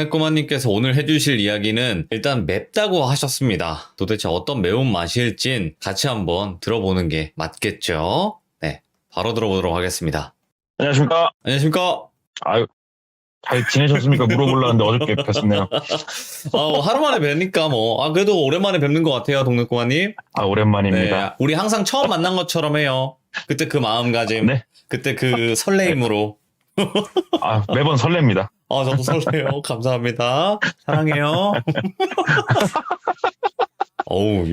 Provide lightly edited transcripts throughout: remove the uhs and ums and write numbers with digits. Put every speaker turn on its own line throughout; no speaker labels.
꼬마님께서 오늘 해주실 이야기는 일단 맵다고 하셨습니다. 도대체 어떤 매운맛일진 같이 한번 들어보는 게 맞겠죠? 네, 바로 들어보도록 하겠습니다.
안녕하십니까.
안녕하십니까?
아유, 잘 지내셨습니까? 물어보려는데 어저께 뵙겠네요.
하루 만에 뵈니까 그래도 오랜만에 뵙는 것 같아요, 동네 꼬마님.
아, 오랜만입니다.
네, 우리 항상 처음 만난 것처럼 해요. 그때 그 마음가짐,
네.
그때 그 설레임으로.
아, 매번 설렙니다.
저도 설레요. 감사합니다. 사랑해요. 어우,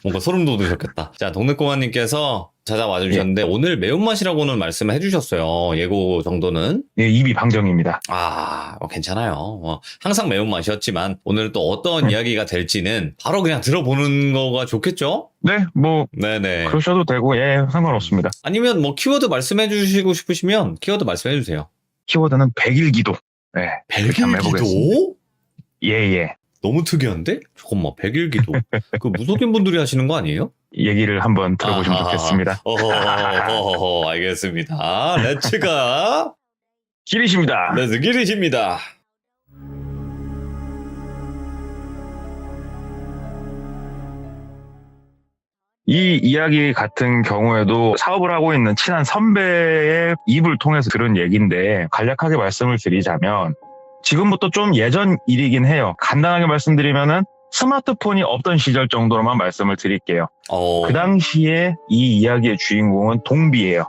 뭔가 소름 돋으셨겠다. 자, 동네꼬마님께서 찾아와 주셨는데, 오늘 매운맛이라고는 말씀해 주셨어요. 예고 정도는.
예, 입이 방정입니다.
괜찮아요. 항상 매운맛이었지만, 오늘 또 어떤 이야기가 될지는 바로 그냥 들어보는 거가 좋겠죠?
네,
네네.
그러셔도 되고, 예, 상관없습니다.
아니면 키워드 말씀해 주시고 싶으시면, 키워드 말씀해 주세요.
키워드는 백일기도. 네.
백일기도?
예.
너무 특이한데? 잠깐만, 백일기도. 그 무속인 분들이 하시는 거 아니에요?
얘기를 한번 들어보시면 좋겠습니다.
알겠습니다. 렛츠가
길이십니다.
렛츠 기리십니다.
이 이야기 같은 경우에도 사업을 하고 있는 친한 선배의 입을 통해서 들은 얘기인데 간략하게 말씀을 드리자면 지금부터 좀 예전 일이긴 해요. 간단하게 말씀드리면은 스마트폰이 없던 시절 정도로만 말씀을 드릴게요. 그 당시에 이 이야기의 주인공은 동비예요.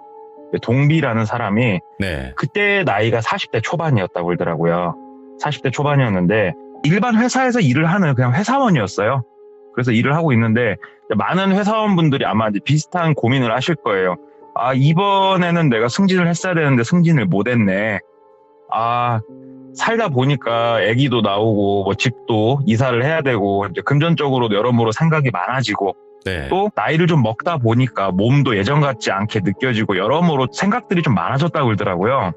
동비라는 사람이
네.
그때 나이가 40대 초반이었다고 그러더라고요. 40대 초반이었는데 일반 회사에서 일을 하는 그냥 회사원이었어요. 그래서 일을 하고 있는데 많은 회사원분들이 아마 이제 비슷한 고민을 하실 거예요. 이번에는 내가 승진을 했어야 되는데 승진을 못 했네. 살다 보니까 아기도 나오고 집도 이사를 해야 되고 이제 금전적으로 여러모로 생각이 많아지고
네.
또 나이를 좀 먹다 보니까 몸도 예전 같지 않게 느껴지고 여러모로 생각들이 좀 많아졌다고 그러더라고요.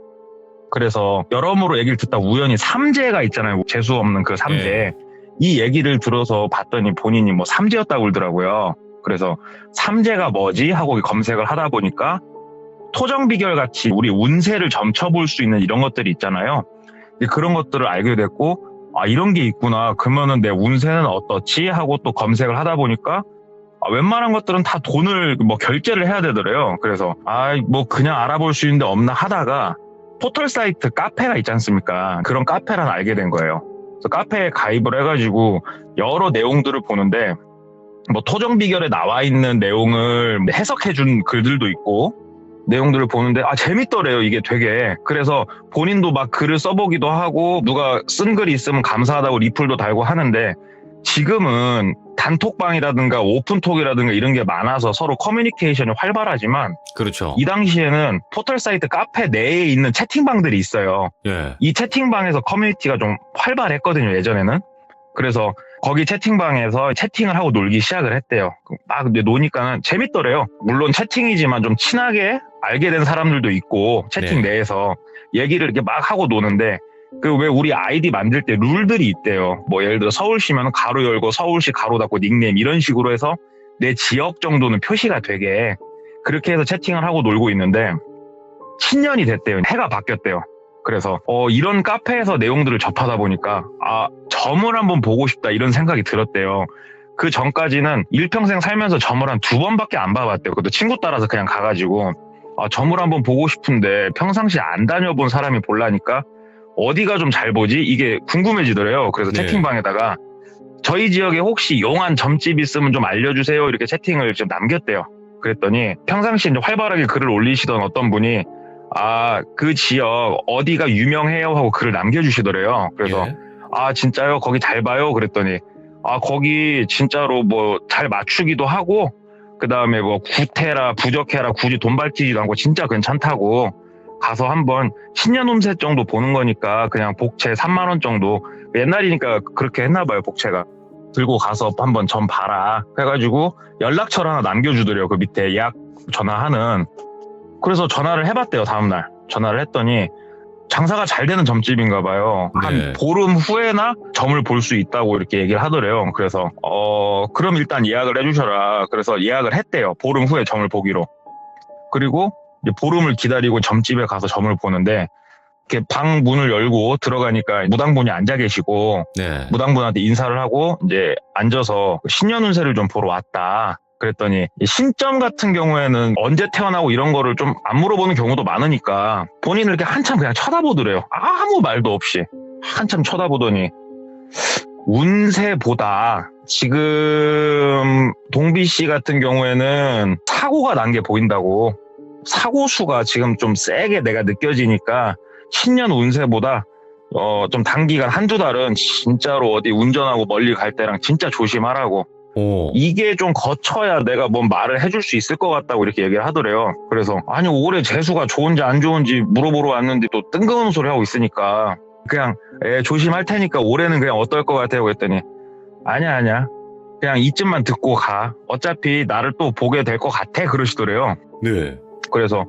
그래서 여러모로 얘기를 듣다 우연히 삼재가 있잖아요. 재수 없는 그 삼재.
네.
이 얘기를 들어서 봤더니 본인이 삼재였다고 그러더라고요. 그래서 삼재가 뭐지? 하고 검색을 하다 보니까 토정비결 같이 우리 운세를 점쳐볼 수 있는 이런 것들이 있잖아요. 그런 것들을 알게 됐고 이런 게 있구나. 그러면은 내 운세는 어떻지? 하고 또 검색을 하다 보니까 웬만한 것들은 다 돈을 결제를 해야 되더래요. 그래서 그냥 알아볼 수 있는데 없나 하다가 포털 사이트 카페가 있지 않습니까? 그런 카페를 알게 된 거예요. 그래서 카페에 가입을 해가지고 여러 내용들을 보는데 토정비결에 나와 있는 내용을 해석해준 글들도 있고 내용들을 보는데 재밌더래요. 이게 되게. 그래서 본인도 막 글을 써보기도 하고 누가 쓴 글이 있으면 감사하다고 리플도 달고 하는데 지금은 단톡방이라든가 오픈톡이라든가 이런 게 많아서 서로 커뮤니케이션이 활발하지만
그렇죠.
이 당시에는 포털 사이트 카페 내에 있는 채팅방들이 있어요.
예.
이 채팅방에서 커뮤니티가 좀 활발했거든요. 예전에는. 그래서 거기 채팅방에서 채팅을 하고 놀기 시작을 했대요. 근데 노니까는 재밌더래요. 물론 채팅이지만 좀 친하게 알게 된 사람들도 있고 채팅 내에서 얘기를 이렇게 막 하고 노는데 왜 우리 아이디 만들 때 룰들이 있대요. 예를 들어 서울시면 가로 열고 서울시 가로 닫고 닉네임 이런 식으로 해서 내 지역 정도는 표시가 되게 그렇게 해서 채팅을 하고 놀고 있는데 10년이 됐대요. 해가 바뀌었대요. 그래서 이런 카페에서 내용들을 접하다 보니까 점을 한번 보고 싶다 이런 생각이 들었대요. 그 전까지는 일평생 살면서 점을 한 2번밖에 안 봐봤대요. 그것도 친구 따라서 그냥 가가지고 점을 한번 보고 싶은데 평상시에 안 다녀본 사람이 보려니까 어디가 좀 잘 보지? 이게 궁금해지더래요. 그래서 채팅방에다가 저희 지역에 혹시 용한 점집 있으면 좀 알려주세요. 이렇게 채팅을 좀 남겼대요. 그랬더니 평상시에 이제 활발하게 글을 올리시던 어떤 분이 그 지역 어디가 유명해요 하고 글을 남겨주시더래요. 그래서 진짜요? 거기 잘 봐요? 그랬더니 거기 진짜로 잘 맞추기도 하고 그 다음에 구태라 부적해라 굳이 돈 밝히지도 않고 진짜 괜찮다고 가서 한번 신년운세 정도 보는 거니까 그냥 복채 3만 원 정도 옛날이니까 그렇게 했나 봐요. 복채가 들고 가서 한번 점 봐라 해가지고 연락처를 하나 남겨주더래요. 그 밑에 예약 전화하는. 그래서 전화를 해봤대요. 다음날 전화를 했더니 장사가 잘 되는 점집인가 봐요. 한 보름 후에나 점을 볼 수 있다고 이렇게 얘기를 하더래요. 그래서 그럼 일단 예약을 해주셔라. 그래서 예약을 했대요. 보름 후에 점을 보기로. 그리고 이제 보름을 기다리고 점집에 가서 점을 보는데 이렇게 방 문을 열고 들어가니까 무당분이 앉아 계시고
네.
무당분한테 인사를 하고 이제 앉아서 신년 운세를 좀 보러 왔다. 그랬더니 이 신점 같은 경우에는 언제 태어나고 이런 거를 좀 안 물어보는 경우도 많으니까 본인을 이렇게 한참 그냥 쳐다보더래요. 아무 말도 없이 한참 쳐다보더니 운세보다 지금 동비 씨 같은 경우에는 사고가 난 게 보인다고. 사고 수가 지금 좀 세게 내가 느껴지니까 신년 운세보다 좀 단기간 한두 달은 진짜로 어디 운전하고 멀리 갈 때랑 진짜 조심하라고.
오.
이게 좀 거쳐야 내가 뭔 말을 해줄 수 있을 것 같다고 이렇게 얘기를 하더래요. 그래서 아니 올해 재수가 좋은지 안 좋은지 물어보러 왔는데 또 뜬금없는 소리 하고 있으니까 그냥 조심할 테니까 올해는 그냥 어떨 것 같아요 그랬더니 아니야 그냥 이쯤만 듣고 가. 어차피 나를 또 보게 될 것 같아 그러시더래요.
네.
그래서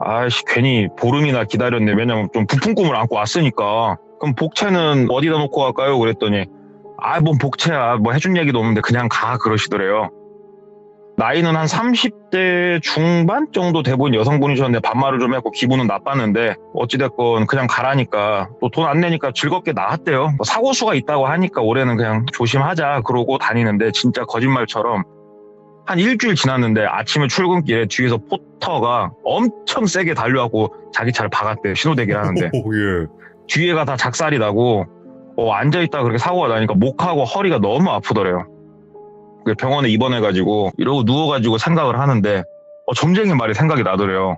아이씨 괜히 보름이나 기다렸네. 왜냐면 좀 부푼 꿈을 안고 왔으니까. 그럼 복채는 어디다 놓고 갈까요? 그랬더니 뭔 복채야. 뭐 해준 얘기도 없는데 그냥 가 그러시더래요. 나이는 한 30대 중반 정도 돼 보인 여성분이셨는데 반말을 좀 했고 기분은 나빴는데 어찌됐건 그냥 가라니까 또 돈 안 내니까 즐겁게 나왔대요. 뭐 사고수가 있다고 하니까 올해는 그냥 조심하자 그러고 다니는데 진짜 거짓말처럼 한 일주일 지났는데 아침에 출근길에 뒤에서 포터가 엄청 세게 달려갖고 자기 차를 박았대요. 신호대기를 하는데
예.
뒤에가 다 작살이 나고 앉아있다가 그렇게 사고가 나니까 목하고 허리가 너무 아프더래요. 병원에 입원해가지고 이러고 누워가지고 생각을 하는데 점쟁이 말이 생각이 나더래요.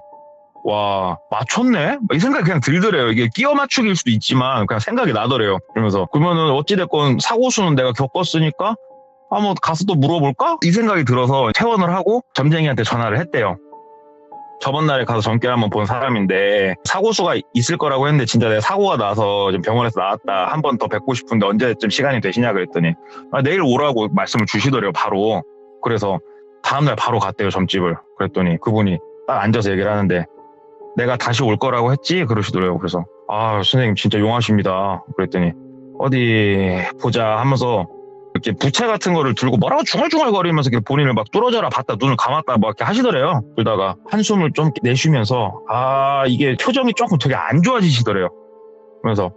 와 맞췄네? 이 생각이 그냥 들더래요. 이게 끼워 맞추기일 수도 있지만 그냥 생각이 나더래요. 그러면서 그러면은 어찌됐건 사고수는 내가 겪었으니까 한번 가서 또 물어볼까? 이 생각이 들어서 퇴원을 하고 점쟁이한테 전화를 했대요. 저번 날에 가서 점괘를 한번 본 사람인데 사고수가 있을 거라고 했는데 진짜 내가 사고가 나서 지금 병원에서 나왔다. 한 번 더 뵙고 싶은데 언제쯤 시간이 되시냐 그랬더니 내일 오라고 말씀을 주시더래요. 바로. 그래서 다음날 바로 갔대요. 점집을. 그랬더니 그분이 딱 앉아서 얘기를 하는데 내가 다시 올 거라고 했지? 그러시더래요. 그래서 선생님 진짜 용하십니다. 그랬더니 어디 보자 하면서 이렇게 부채 같은 거를 들고 뭐라고 중얼중얼거리면서 이렇게 본인을 막 뚫어져라 봤다 눈을 감았다 막 이렇게 하시더래요. 그러다가 한숨을 좀 내쉬면서 이게 표정이 조금 되게 안 좋아지시더래요. 그래서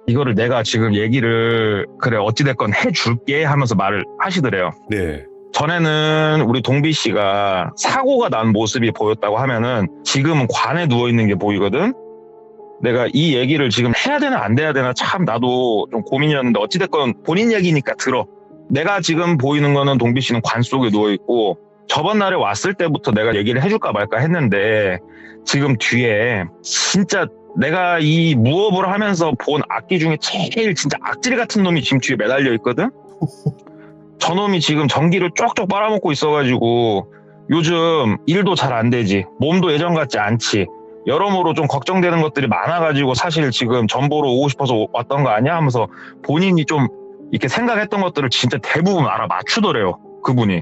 이거를 내가 지금 얘기를 그래 어찌됐건 해줄게 하면서 말을 하시더래요.
네.
전에는 우리 동비 씨가 사고가 난 모습이 보였다고 하면은 지금은 관에 누워있는 게 보이거든. 내가 이 얘기를 지금 해야 되나 안 해야 되나 참 나도 좀 고민이었는데 어찌됐건 본인 얘기니까 들어. 내가 지금 보이는 거는 동비 씨는 관 속에 누워있고 저번 날에 왔을 때부터 내가 얘기를 해줄까 말까 했는데 지금 뒤에 진짜 내가 이 무업을 하면서 본 악기 중에 제일 진짜 악질 같은 놈이 지금 뒤에 매달려 있거든. 저놈이 지금 전기를 쪽쪽 빨아먹고 있어가지고 요즘 일도 잘 안 되지. 몸도 예전 같지 않지. 여러모로 좀 걱정되는 것들이 많아가지고 사실 지금 전보러 오고 싶어서 왔던 거 아니야? 하면서 본인이 좀 이렇게 생각했던 것들을 진짜 대부분 알아맞추더래요. 그분이.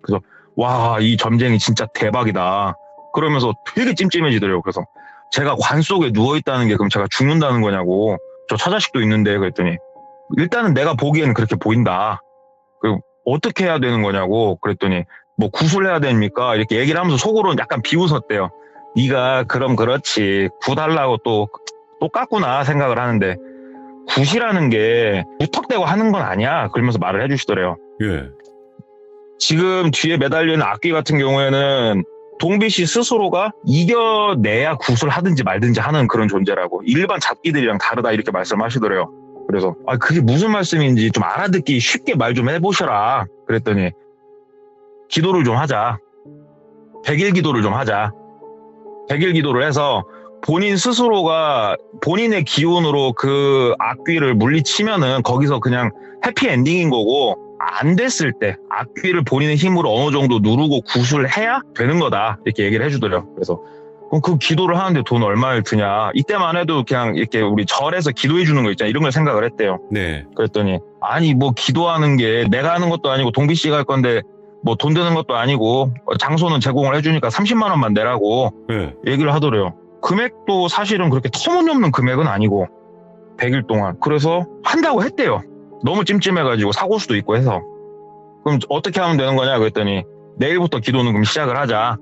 그래서 와, 이 점쟁이 진짜 대박이다. 그러면서 되게 찜찜해지더래요. 그래서 제가 관 속에 누워있다는 게 그럼 제가 죽는다는 거냐고. 저 처자식도 있는데 그랬더니 일단은 내가 보기에는 그렇게 보인다. 그리고 어떻게 해야 되는 거냐고 그랬더니 뭐 구슬해야 됩니까? 이렇게 얘기를 하면서 속으로는 약간 비웃었대요. 네가 그럼 그렇지 굿하려고 또 깠구나 생각을 하는데 굿이라는 게 무턱대고 하는 건 아니야. 그러면서 말을 해주시더래요.
예.
지금 뒤에 매달려 있는 악기 같은 경우에는 동비 씨 스스로가 이겨내야 굿을 하든지 말든지 하는 그런 존재라고. 일반 잡기들이랑 다르다 이렇게 말씀하시더래요. 그래서 그게 무슨 말씀인지 좀 알아듣기 쉽게 말 좀 해보셔라. 그랬더니 기도를 좀 하자. 100일 기도를 좀 하자. 100일 기도를 해서 본인 스스로가 본인의 기운으로 그 악귀를 물리치면은 거기서 그냥 해피엔딩인 거고 안 됐을 때 악귀를 본인의 힘으로 어느 정도 누르고 굿을 해야 되는 거다. 이렇게 얘기를 해주더래요. 그래서 그럼 그 기도를 하는데 돈 얼마를 드냐. 이때만 해도 그냥 이렇게 우리 절에서 기도해 주는 거 있잖아. 이런 걸 생각을 했대요.
네.
그랬더니 아니 뭐 기도하는 게 내가 하는 것도 아니고 동비 씨가 할 건데 뭐 돈 드는 것도 아니고 장소는 제공을 해주니까 30만 원만 내라고
네.
얘기를 하더래요. 금액도 사실은 그렇게 터무니없는 금액은 아니고 100일 동안. 그래서 한다고 했대요. 너무 찜찜해가지고 사고 수도 있고 해서. 그럼 어떻게 하면 되는 거냐 그랬더니 내일부터 기도는 그럼 시작을 하자.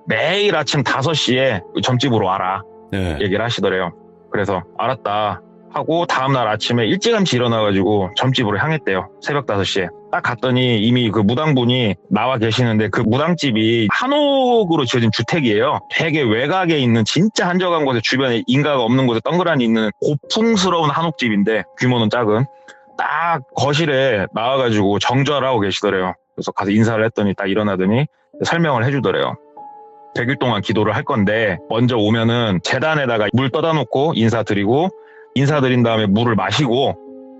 매일 아침 5시에 점집으로 와라.
네.
얘기를 하시더래요. 그래서 알았다 하고 다음날 아침에 일찌감치 일어나가지고 점집으로 향했대요. 새벽 5시에. 딱 갔더니 이미 그 무당분이 나와 계시는데 그 무당집이 한옥으로 지어진 주택이에요. 되게 외곽에 있는 진짜 한적한 곳에 주변에 인가가 없는 곳에 덩그러니 있는 고풍스러운 한옥집인데 규모는 작은 딱 거실에 나와가지고 정좌를 하고 계시더래요. 그래서 가서 인사를 했더니 딱 일어나더니 설명을 해주더래요. 100일 동안 기도를 할 건데 먼저 오면은 제단에다가 물 떠다 놓고 인사드리고 인사드린 다음에 물을 마시고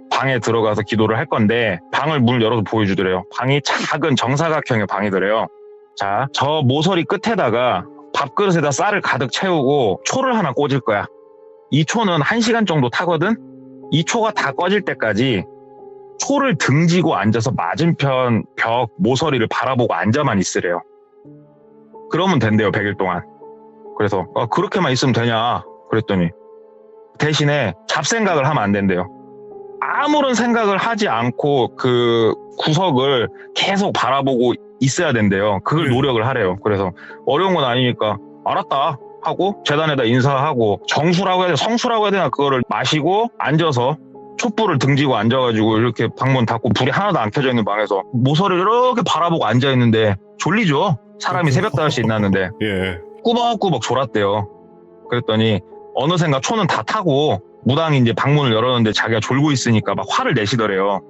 방에 들어가서 기도를 할 건데 방을 문을 열어서 보여주더래요. 방이 작은 정사각형의 방이더래요. 자, 저 모서리 끝에다가 밥그릇에다 쌀을 가득 채우고 초를 하나 꽂을 거야. 이 초는 1시간 정도 타거든? 이 초가 다 꺼질 때까지 초를 등지고 앉아서 맞은편 벽 모서리를 바라보고 앉아만 있으래요. 그러면 된대요, 100일 동안. 그래서 그렇게만 있으면 되냐 그랬더니 대신에 잡생각을 하면 안 된대요. 아무런 생각을 하지 않고 그 구석을 계속 바라보고 있어야 된대요. 그걸 노력을 하래요. 그래서 어려운 건 아니니까 알았다 하고 재단에다 인사하고 정수라고 해야 되나 성수라고 해야 되나 그거를 마시고 앉아서 촛불을 등지고 앉아가지고 이렇게 방문 닫고 불이 하나도 안 켜져 있는 방에서 모서리를 이렇게 바라보고 앉아있는데 졸리죠. 사람이 새벽 5시에 일어났는데
예.
꾸벅꾸벅 졸았대요. 그랬더니 어느샌가 초는 다 타고 무당이 이제 방문을 열었는데 자기가 졸고 있으니까 막 화를 내시더래요.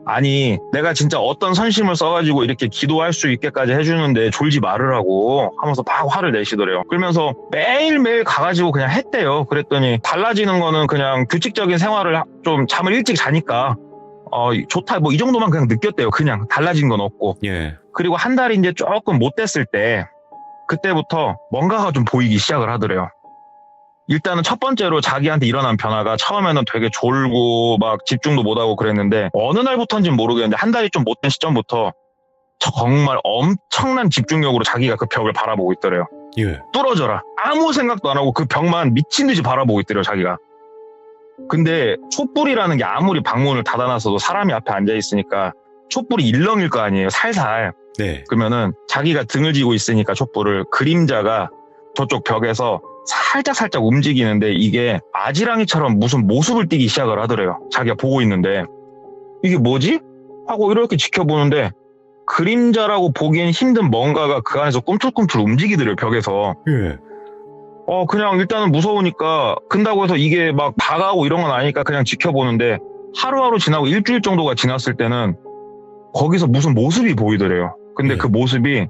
아니 내가 진짜 어떤 선심을 써가지고 이렇게 기도할 수 있게까지 해주는데 졸지 말으라고 하면서 막 화를 내시더래요. 그러면서 매일매일 가가지고 그냥 했대요. 그랬더니 달라지는 거는 그냥 규칙적인 생활을 좀 잠을 일찍 자니까 좋다 뭐 이 정도만 그냥 느꼈대요. 그냥 달라진 건 없고.
예.
그리고 한 달이 이제 조금 못 됐을 때 그때부터 뭔가가 좀 보이기 시작을 하더래요. 일단은 첫 번째로 자기한테 일어난 변화가 처음에는 되게 졸고 막 집중도 못하고 그랬는데 어느 날부터인지는 모르겠는데 한 달이 좀 못 된 시점부터 정말 엄청난 집중력으로 자기가 그 벽을 바라보고 있더래요.
예.
뚫어져라. 아무 생각도 안 하고 그 벽만 미친 듯이 바라보고 있더래요, 자기가. 근데 촛불이라는 게 아무리 방문을 닫아놨어도 사람이 앞에 앉아있으니까 촛불이 일렁일 거 아니에요, 살살.
네.
그러면은 자기가 등을 지고 있으니까 촛불을 그림자가 저쪽 벽에서 살짝 움직이는데 이게 아지랑이처럼 무슨 모습을 띠기 시작을 하더래요. 자기가 보고 있는데 이게 뭐지? 하고 이렇게 지켜보는데 그림자라고 보기엔 힘든 뭔가가 그 안에서 꿈틀꿈틀 움직이더래요, 벽에서.
예.
그냥 일단은 무서우니까 근다고 해서 이게 막 다가오고 이런 건 아니니까 그냥 지켜보는데 하루하루 지나고 일주일 정도가 지났을 때는 거기서 무슨 모습이 보이더래요. 근데
예.
그 모습이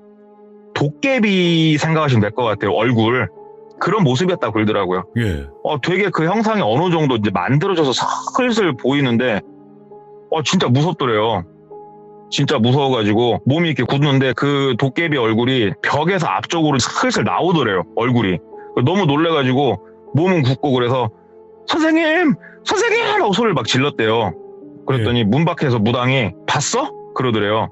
도깨비 생각하시면 될 것 같아요. 얼굴. 그런 모습이었다고 그러더라고요.
예.
되게 그 형상이 어느 정도 이제 만들어져서 슬슬 보이는데, 진짜 무섭더래요. 진짜 무서워가지고 몸이 이렇게 굳는데 그 도깨비 얼굴이 벽에서 앞쪽으로 슬슬 나오더래요. 얼굴이. 너무 놀래가지고 몸은 굳고 그래서 선생님! 하고 소리를 막 질렀대요. 그랬더니 문 밖에서 무당이 봤어? 그러더래요.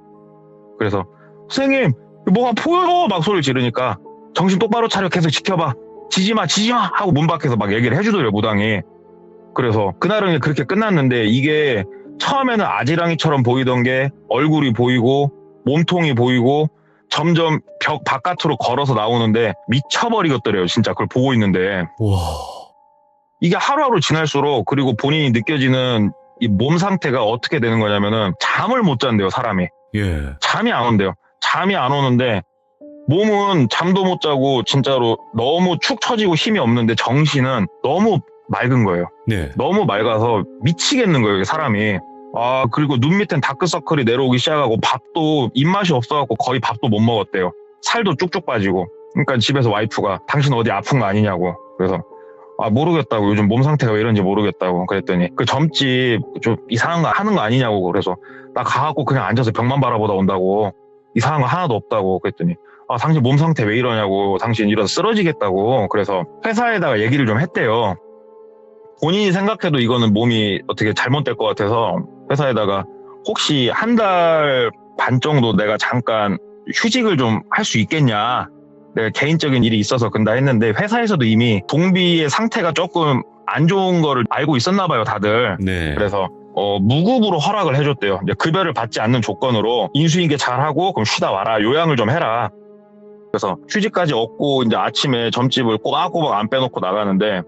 그래서 선생님! 뭐가 보여! 막 소리를 지르니까 정신 똑바로 차려 계속 지켜봐. 지지마 하고 문 밖에서 막 얘기를 해주더래요, 무당이. 그래서 그날은 그렇게 끝났는데 이게 처음에는 아지랑이처럼 보이던 게 얼굴이 보이고 몸통이 보이고 점점 벽 바깥으로 걸어서 나오는데 미쳐버리겠더래요, 진짜 그걸 보고 있는데.
와.
이게 하루하루 지날수록 그리고 본인이 느껴지는 이 몸 상태가 어떻게 되는 거냐면은 잠을 못 잔대요, 사람이.
예.
잠이 안 온대요. 잠이 안 오는데 몸은 잠도 못 자고 진짜로 너무 축 처지고 힘이 없는데 정신은 너무 맑은 거예요.
네.
너무 맑아서 미치겠는 거예요, 이게 사람이. 그리고 눈 밑엔 다크서클이 내려오기 시작하고 밥도 입맛이 없어갖고 거의 밥도 못 먹었대요. 살도 쭉쭉 빠지고. 그러니까 집에서 와이프가 당신 어디 아픈 거 아니냐고. 그래서 모르겠다고. 요즘 몸 상태가 왜 이런지 모르겠다고. 그랬더니 그 점집 좀 이상한 거 하는 거 아니냐고. 그래서 나 가갖고 그냥 앉아서 벽만 바라보다 온다고. 이상한 거 하나도 없다고. 그랬더니 당신 몸 상태 왜 이러냐고. 당신 이러다 쓰러지겠다고. 그래서 회사에다가 얘기를 좀 했대요. 본인이 생각해도 이거는 몸이 어떻게 잘못될 것 같아서 회사에다가 혹시 한 달 반 정도 내가 잠깐 휴직을 좀 할 수 있겠냐. 내가 개인적인 일이 있어서 근다 했는데 회사에서도 이미 동비의 상태가 조금 안 좋은 거를 알고 있었나 봐요, 다들.
네.
그래서 무급으로 허락을 해줬대요. 이제 급여를 받지 않는 조건으로 인수인계 잘하고 그럼 쉬다 와라. 요양을 좀 해라. 그래서 휴지까지 얻고 이제 아침에 점집을 꼬박꼬박 안 빼놓고 나가는데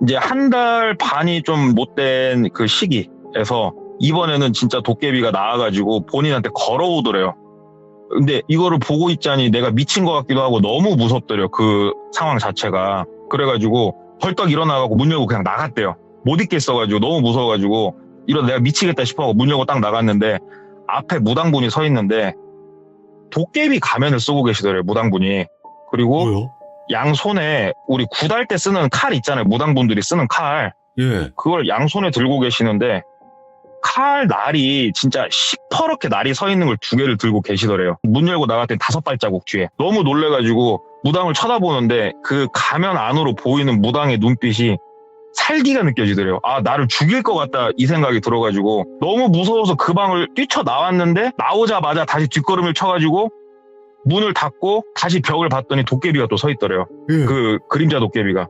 이제 한 달 반이 좀 못된 그 시기에서 이번에는 진짜 도깨비가 나와가지고 본인한테 걸어오더래요. 근데 이거를 보고 있자니 내가 미친 것 같기도 하고 너무 무섭더래요. 그 상황 자체가. 그래가지고 벌떡 일어나가고 문 열고 그냥 나갔대요. 못 있겠어가지고 너무 무서워가지고 이러다 내가 미치겠다 싶어가지고 문 열고 딱 나갔는데 앞에 무당분이 서 있는데 도깨비 가면을 쓰고 계시더래요. 무당분이. 그리고
뭐요?
양손에 우리 굿할 때 쓰는 칼 있잖아요. 무당분들이 쓰는 칼.
예.
그걸 양손에 들고 계시는데 칼 날이 진짜 시퍼렇게 날이 서 있는 걸 2개를 들고 계시더래요. 문 열고 나갈 땐 5발자국 뒤에. 너무 놀래가지고 무당을 쳐다보는데 그 가면 안으로 보이는 무당의 눈빛이 살기가 느껴지더래요. 아, 나를 죽일 것 같다 이 생각이 들어가지고 너무 무서워서 그 방을 뛰쳐나왔는데 나오자마자 다시 뒷걸음을 쳐가지고 문을 닫고 다시 벽을 봤더니 도깨비가 또 서 있더래요.
예.
그 그림자 도깨비가.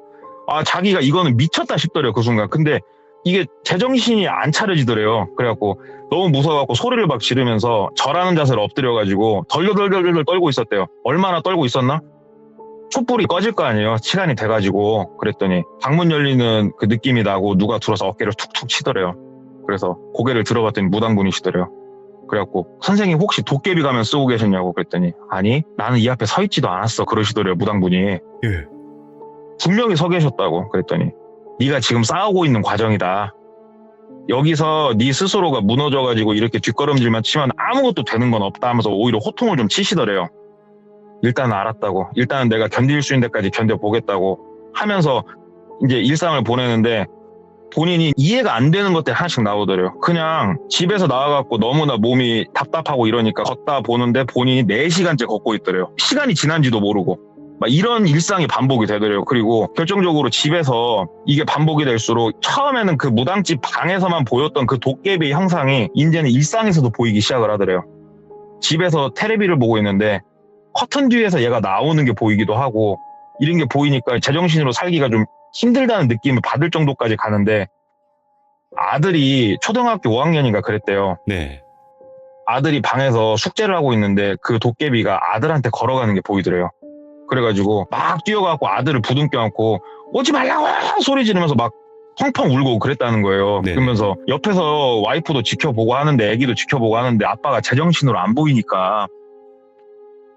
아, 자기가 이거는 미쳤다 싶더래요. 그 순간. 근데 이게 제정신이 안 차려지더래요. 그래갖고 너무 무서워갖고 소리를 막 지르면서 절하는 자세를 엎드려가지고 덜덜덜덜 떨고 있었대요. 얼마나 떨고 있었나? 촛불이 꺼질 거 아니에요. 시간이 돼가지고. 그랬더니 방문 열리는 그 느낌이 나고 누가 들어서 어깨를 툭툭 치더래요. 그래서 고개를 들어봤더니 무당분이시더래요. 그래갖고 선생님 혹시 도깨비 가면 쓰고 계셨냐고 그랬더니 아니 나는 이 앞에 서 있지도 않았어 그러시더래요. 무당분이.
예.
분명히 서 계셨다고. 그랬더니 네가 지금 싸우고 있는 과정이다. 여기서 네 스스로가 무너져가지고 이렇게 뒷걸음질만 치면 아무것도 되는 건 없다 하면서 오히려 호통을 좀 치시더래요. 일단은 알았다고. 일단은 내가 견딜 수 있는 데까지 견뎌보겠다고 하면서 이제 일상을 보내는데 본인이 이해가 안 되는 것들이 하나씩 나오더래요. 그냥 집에서 나와갖고 너무나 몸이 답답하고 이러니까 걷다 보는데 본인이 4시간째 걷고 있더래요. 시간이 지난지도 모르고. 막 이런 일상이 반복이 되더래요. 그리고 결정적으로 집에서 이게 반복이 될수록 처음에는 그 무당집 방에서만 보였던 그 도깨비 형상이 이제는 일상에서도 보이기 시작을 하더래요. 집에서 테레비를 보고 있는데 커튼 뒤에서 얘가 나오는 게 보이기도 하고 이런 게 보이니까 제정신으로 살기가 좀 힘들다는 느낌을 받을 정도까지 가는데 아들이 초등학교 5학년인가 그랬대요.
네.
아들이 방에서 숙제를 하고 있는데 그 도깨비가 아들한테 걸어가는 게 보이더래요. 그래가지고 막 뛰어가고 아들을 부둥켜 안고 오지 말라고 소리 지르면서 막 펑펑 울고 그랬다는 거예요.
네.
그러면서 옆에서 와이프도 지켜보고 하는데 애기도 지켜보고 하는데 아빠가 제정신으로 안 보이니까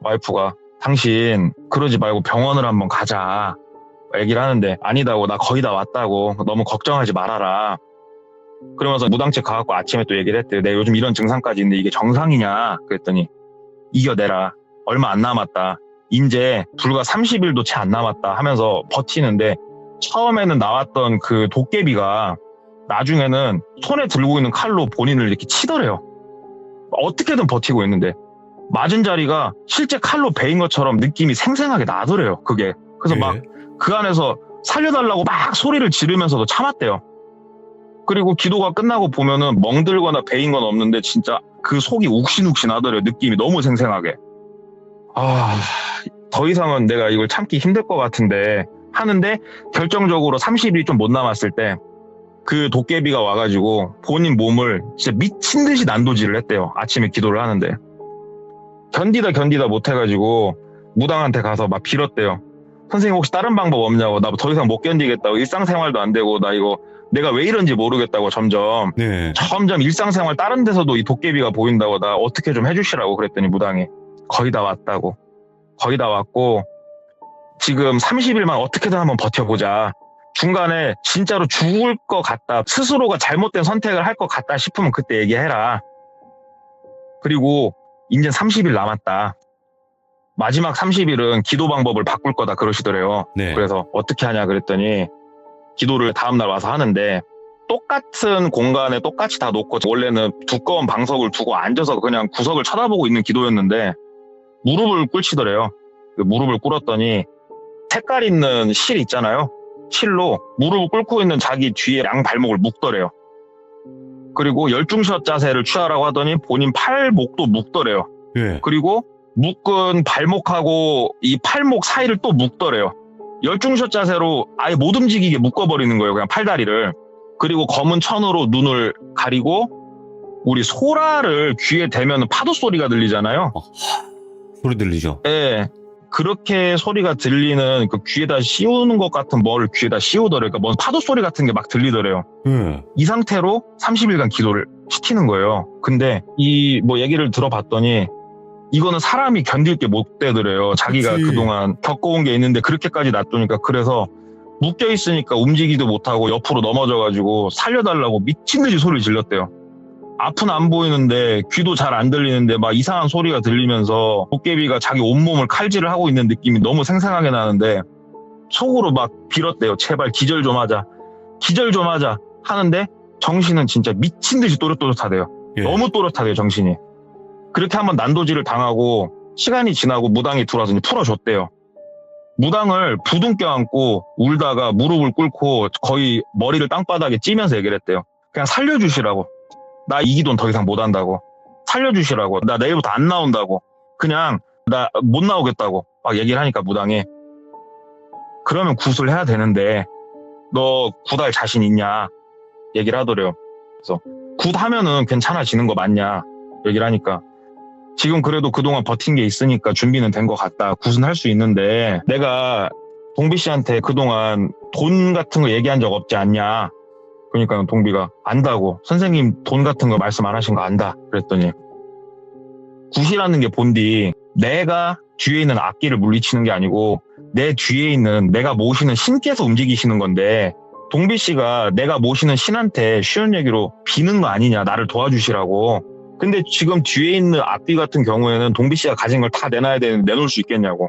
와이프가 당신 그러지 말고 병원을 한번 가자 얘기를 하는데 아니다고 나 거의 다 왔다고 너무 걱정하지 말아라. 그러면서 무당집 가갖고 아침에 또 얘기를 했대요. 내가 요즘 이런 증상까지 있는데 이게 정상이냐 그랬더니 이겨내라. 얼마 안 남았다. 이제 불과 30일도 채 안 남았다 하면서 버티는데 처음에는 나왔던 그 도깨비가 나중에는 손에 들고 있는 칼로 본인을 이렇게 치더래요. 어떻게든 버티고 있는데 맞은 자리가 실제 칼로 베인 것처럼 느낌이 생생하게 나더래요. 그게. 그래서 막 그 안에서 살려달라고 막 소리를 지르면서도 참았대요. 그리고 기도가 끝나고 보면은 멍들거나 베인 건 없는데 진짜 그 속이 욱신욱신 하더래요. 느낌이 너무 생생하게. 아, 더 이상은 내가 이걸 참기 힘들 것 같은데 하는데 결정적으로 30일이 좀 못 남았을 때 그 도깨비가 와가지고 본인 몸을 진짜 미친 듯이 난도질을 했대요. 아침에 기도를 하는데. 견디다 못해가지고 무당한테 가서 막 빌었대요. 선생님 혹시 다른 방법 없냐고. 나 더 이상 못 견디겠다고. 일상생활도 안 되고 나 이거 내가 왜 이런지 모르겠다고 점점 일상생활 다른 데서도 이 도깨비가 보인다고 나 어떻게 좀 해주시라고 그랬더니 무당이 거의 다 왔다고. 거의 다 왔고 지금 30일만 어떻게든 한번 버텨보자. 중간에 진짜로 죽을 것 같다. 스스로가 잘못된 선택을 할 것 같다 싶으면 그때 얘기해라. 그리고 이제 30일 남았다. 마지막 30일은 기도 방법을 바꿀 거다 그러시더래요.
네.
그래서 어떻게 하냐 그랬더니 기도를 다음날 와서 하는데 똑같은 공간에 똑같이 다 놓고 원래는 두꺼운 방석을 두고 앉아서 그냥 구석을 쳐다보고 있는 기도였는데 무릎을 꿇치더래요. 그 무릎을 꿇었더니 색깔 있는 실 있잖아요. 실로 무릎을 꿇고 있는 자기 뒤에 양 발목을 묶더래요. 그리고 열중샷 자세를 취하라고 하더니 본인 팔목도 묶더래요.
예.
그리고 묶은 발목하고 이 팔목 사이를 또 묶더래요. 열중샷 자세로 아예 못 움직이게 묶어버리는 거예요. 그냥 팔다리를. 그리고 검은 천으로 눈을 가리고 우리 소라를 귀에 대면 파도 소리가 들리잖아요.
소리 들리죠?
예. 그렇게 소리가 들리는 그 귀에다 씌우는 것 같은 뭘 귀에다 씌우더래요. 그러니까 뭔 파도 소리 같은 게 막 들리더래요. 이 상태로 30일간 기도를 시키는 거예요. 근데 이 뭐 얘기를 들어봤더니 이거는 사람이 견딜 게 못 되더래요. 자기가
그치.
그동안 겪어온 게 있는데 그렇게까지 놔두니까. 그래서 묶여 있으니까 움직이도 못하고 옆으로 넘어져가지고 살려달라고 미친 듯이 소리를 질렀대요. 앞은 안 보이는데 귀도 잘 안 들리는데 막 이상한 소리가 들리면서 도깨비가 자기 온몸을 칼질을 하고 있는 느낌이 너무 생생하게 나는데 속으로 막 빌었대요. 제발 기절 좀 하자. 기절 좀 하자 하는데 정신은 진짜 미친 듯이 또렷또렷하대요.
예.
너무 또렷하대요, 정신이. 그렇게 한번 난도질을 당하고 시간이 지나고 무당이 들어와서 이제 풀어줬대요. 무당을 부둥켜 안고 울다가 무릎을 꿇고 거의 머리를 땅바닥에 찌면서 얘기를 했대요. 그냥 살려주시라고. 나 이 기도는 더 이상 못 한다고. 살려주시라고. 나 내일부터 안 나온다고. 그냥 나 못 나오겠다고 막 얘기를 하니까 무당이 그러면 굿을 해야 되는데 너 굿할 자신 있냐 얘기를 하더래요. 그래서 굿하면은 괜찮아지는 거 맞냐 얘기를 하니까 지금 그래도 그동안 버틴 게 있으니까 준비는 된 것 같다. 굿은 할 수 있는데 내가 동비 씨한테 그동안 돈 같은 거 얘기한 적 없지 않냐. 그러니까 동비가 안다고. 선생님 돈 같은 거 말씀 안 하신 거 안다. 그랬더니 굿이라는 게 본디 내가 뒤에 있는 악기를 물리치는 게 아니고 내 뒤에 있는 내가 모시는 신께서 움직이시는 건데 동비 씨가 내가 모시는 신한테 쉬운 얘기로 비는 거 아니냐. 나를 도와주시라고. 근데 지금 뒤에 있는 악기 같은 경우에는 동비 씨가 가진 걸 다 내놔야 되는데 내놓을 수 있겠냐고.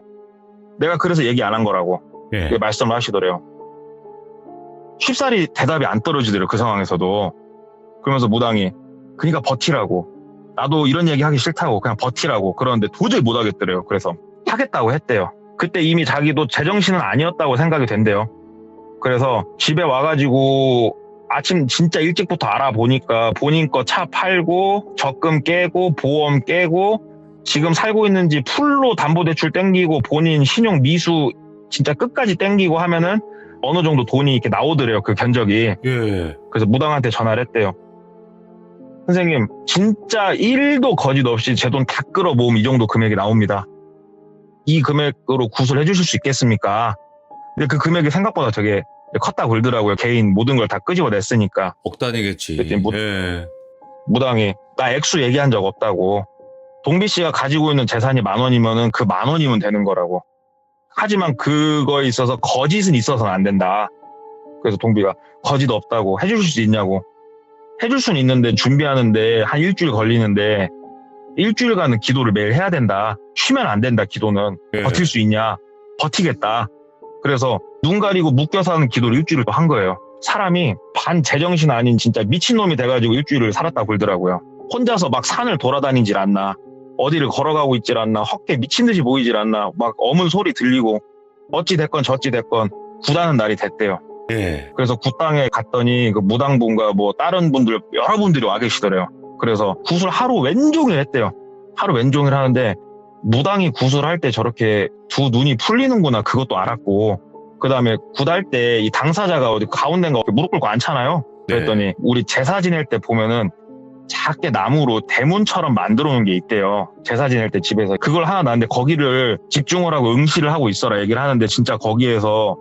내가 그래서 얘기 안 한 거라고.
예.
말씀을 하시더래요. 쉽사리 대답이 안 떨어지더래요. 그 상황에서도. 그러면서 무당이 그러니까 버티라고. 나도 이런 얘기 하기 싫다고 그냥 버티라고. 그러는데 도저히 못 하겠더래요. 그래서 하겠다고 했대요. 그때 이미 자기도 제정신은 아니었다고 생각이 된대요. 그래서 집에 와가지고 아침 진짜 일찍부터 알아보니까 본인 거 차 팔고 적금 깨고 보험 깨고 지금 살고 있는 집 풀로 담보대출 땡기고 본인 신용 미수 진짜 끝까지 땡기고 하면은 어느 정도 돈이 이렇게 나오더래요. 그 견적이.
예.
그래서 무당한테 전화를 했대요. 선생님 진짜 1도 거짓 없이 제 돈 다 끌어 모으면 이 정도 금액이 나옵니다. 이 금액으로 굿을 해주실 수 있겠습니까? 근데 그 금액이 생각보다 되게 컸다 굴더라고요. 개인 모든 걸 다 끄집어냈으니까.
억 단위겠지.
그랬더니
예.
무당이 나 액수 얘기한 적 없다고. 동비 씨가 가지고 있는 재산이 10,000원이면은 그 10,000원이면 되는 거라고. 하지만 그거에 있어서 거짓은 있어서는 안 된다. 그래서 동비가 거짓 없다고. 해주실 수 있냐고. 해줄 수는 있는데 준비하는데 한 일주일 걸리는데 일주일간은 기도를 매일 해야 된다. 쉬면 안 된다. 기도는.
예.
버틸 수 있냐. 버티겠다. 그래서 눈 가리고 묶여서 하는 기도를 일주일을 또 한 거예요. 사람이 반 제정신 아닌 진짜 미친놈이 돼가지고 일주일을 살았다 굴더라고요. 혼자서 막 산을 돌아다니질 않나. 어디를 걸어가고 있질 않나. 헛개 미친 듯이 보이질 않나. 막 어문 소리 들리고 어찌 됐건 저찌 됐건 굿하는 날이 됐대요.
예.
그래서 굿당에 갔더니 그 무당분과 뭐 다른 분들 여러분들이 와 계시더래요. 그래서 굿을 하루 왼종일 했대요. 하루 왼종일 하는데 무당이 굿을 할 때 저렇게 두 눈이 풀리는구나 그것도 알았고 그 다음에 굿할 때 이 당사자가 어디 가운데인가 무릎 꿇고 앉잖아요. 그랬더니 우리 제사 지낼 때 보면은 작게 나무로 대문처럼 만들어 놓은 게 있대요. 제사 지낼 때 집에서 그걸 하나 놨는데 거기를 집중을 하고 응시를 하고 있어라 얘기를 하는데 진짜 거기에서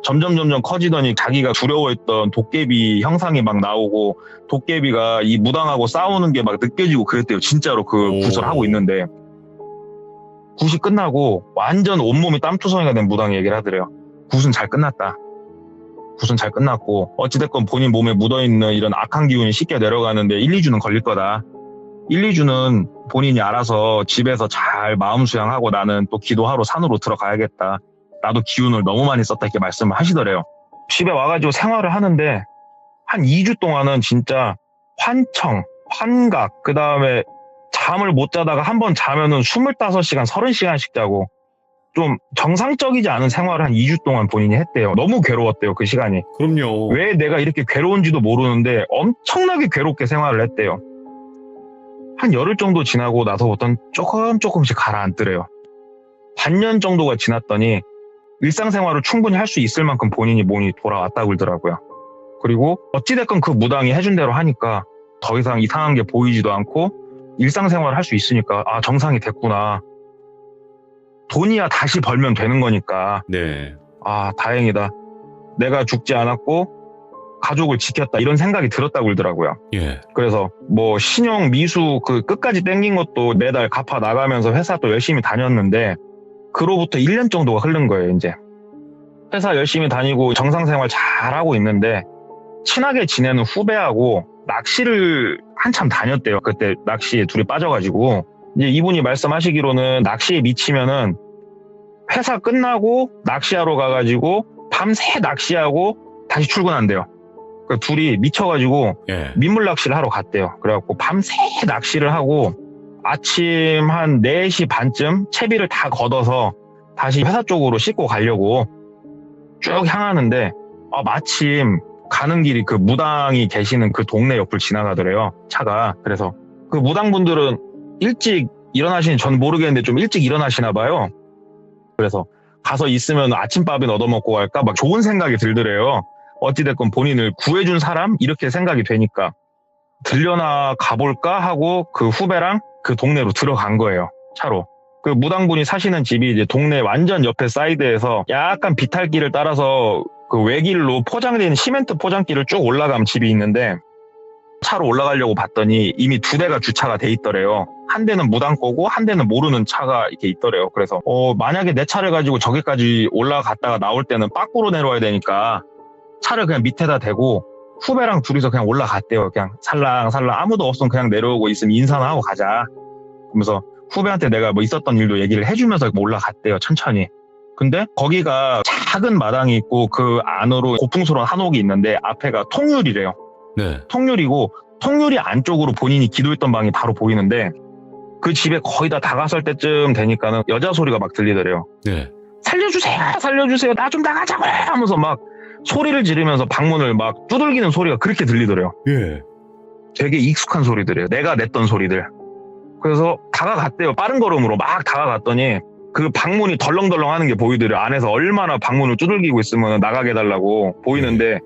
점점 커지더니 자기가 두려워했던 도깨비 형상이 막 나오고 도깨비가 이 무당하고 싸우는 게 막 느껴지고 그랬대요. 진짜로 그 굿을 하고 있는데 굿이 끝나고 완전 온몸이 땀투성이가 된 무당이 얘기를 하더래요. 굿은 잘 끝났다. 굿은 잘 끝났고 어찌됐건 본인 몸에 묻어있는 이런 악한 기운이 쉽게 내려가는데 1, 2주는 걸릴 거다. 1, 2주는 본인이 알아서 집에서 잘 마음 수양하고 나는 또 기도하러 산으로 들어가야겠다. 나도 기운을 너무 많이 썼다 이렇게 말씀을 하시더래요. 집에 와가지고 생활을 하는데 한 2주 동안은 진짜 환청, 환각, 그 다음에 잠을 못 자다가 한 번 자면은 25시간, 30시간씩 자고 좀 정상적이지 않은 생활을 한 2주 동안 본인이 했대요. 너무 괴로웠대요, 그 시간이.
그럼요.
왜 내가 이렇게 괴로운지도 모르는데 엄청나게 괴롭게 생활을 했대요. 한 열흘 정도 지나고 나서부터는 조금씩 가라앉더래요. 반년 정도가 지났더니 일상생활을 충분히 할 수 있을 만큼 본인이 몸이 돌아왔다고 그러더라고요. 그리고 어찌됐건 그 무당이 해준 대로 하니까 더 이상 이상한 게 보이지도 않고 일상생활을 할 수 있으니까 아 정상이 됐구나. 돈이야 다시 벌면 되는 거니까
네.
아 다행이다. 내가 죽지 않았고 가족을 지켰다 이런 생각이 들었다고 그러더라고요.
예.
그래서 뭐 신용 미수 그 끝까지 땡긴 것도 매달 갚아 나가면서 회사 또 열심히 다녔는데 그로부터 1년 정도가 흐른 거예요. 이제 회사 열심히 다니고 정상생활 잘하고 있는데 친하게 지내는 후배하고 낚시를 한참 다녔대요. 그때 낚시에 둘이 빠져가지고 이제 이분이 말씀하시기로는 낚시에 미치면은 회사 끝나고 낚시하러 가가지고 밤새 낚시하고 다시 출근한대요. 그 둘이 미쳐가지고
예.
민물 낚시를 하러 갔대요. 그래갖고 밤새 낚시를 하고 아침 한 4시 반쯤 채비를 다 걷어서 다시 회사 쪽으로 싣고 가려고 쭉 향하는데 마침 가는 길이 그 무당이 계시는 그 동네 옆을 지나가더래요. 차가. 그래서 그 무당분들은 일찍 일어나시는 전 모르겠는데 좀 일찍 일어나시나 봐요. 그래서 가서 있으면 아침밥이나 얻어먹고 갈까 막 좋은 생각이 들더래요. 어찌됐건 본인을 구해준 사람? 이렇게 생각이 되니까 들려나 가볼까 하고 그 후배랑 그 동네로 들어간 거예요. 차로. 그 무당분이 사시는 집이 이제 동네 완전 옆에 사이드에서 약간 비탈길을 따라서 그 외길로 포장된 시멘트 포장길을 쭉 올라가면 집이 있는데 차로 올라가려고 봤더니 이미 2대가 주차가 돼 있더래요. 한 대는 무당 거고 한 대는 모르는 차가 이렇게 있더래요. 그래서 만약에 내 차를 가지고 저기까지 올라갔다가 나올 때는 빠꾸로 내려와야 되니까 차를 그냥 밑에다 대고 후배랑 둘이서 그냥 올라갔대요. 그냥 살랑살랑 아무도 없으면 그냥 내려오고 있으면 인사나 하고 가자. 그러면서 후배한테 내가 뭐 있었던 일도 얘기를 해주면서 올라갔대요. 천천히. 근데 거기가 작은 마당이 있고 그 안으로 고풍스러운 한옥이 있는데 앞에가 통유리래요.
네.
통유리고 통유리 안쪽으로 본인이 기도했던 방이 바로 보이는데 그 집에 거의 다 다가설 때쯤 되니까는 여자 소리가 막 들리더래요.
네.
살려주세요. 나 좀 나가자고 하면서 막 소리를 지르면서 방문을 막 두들기는 소리가 그렇게 들리더래요.
예.
되게 익숙한 소리들이에요. 내가 냈던 소리들. 그래서 다가갔대요. 빠른 걸음으로 막 다가갔더니 그 방문이 덜렁덜렁 하는 게 보이더래요. 안에서 얼마나 방문을 두들기고 있으면 나가게 해달라고 보이는데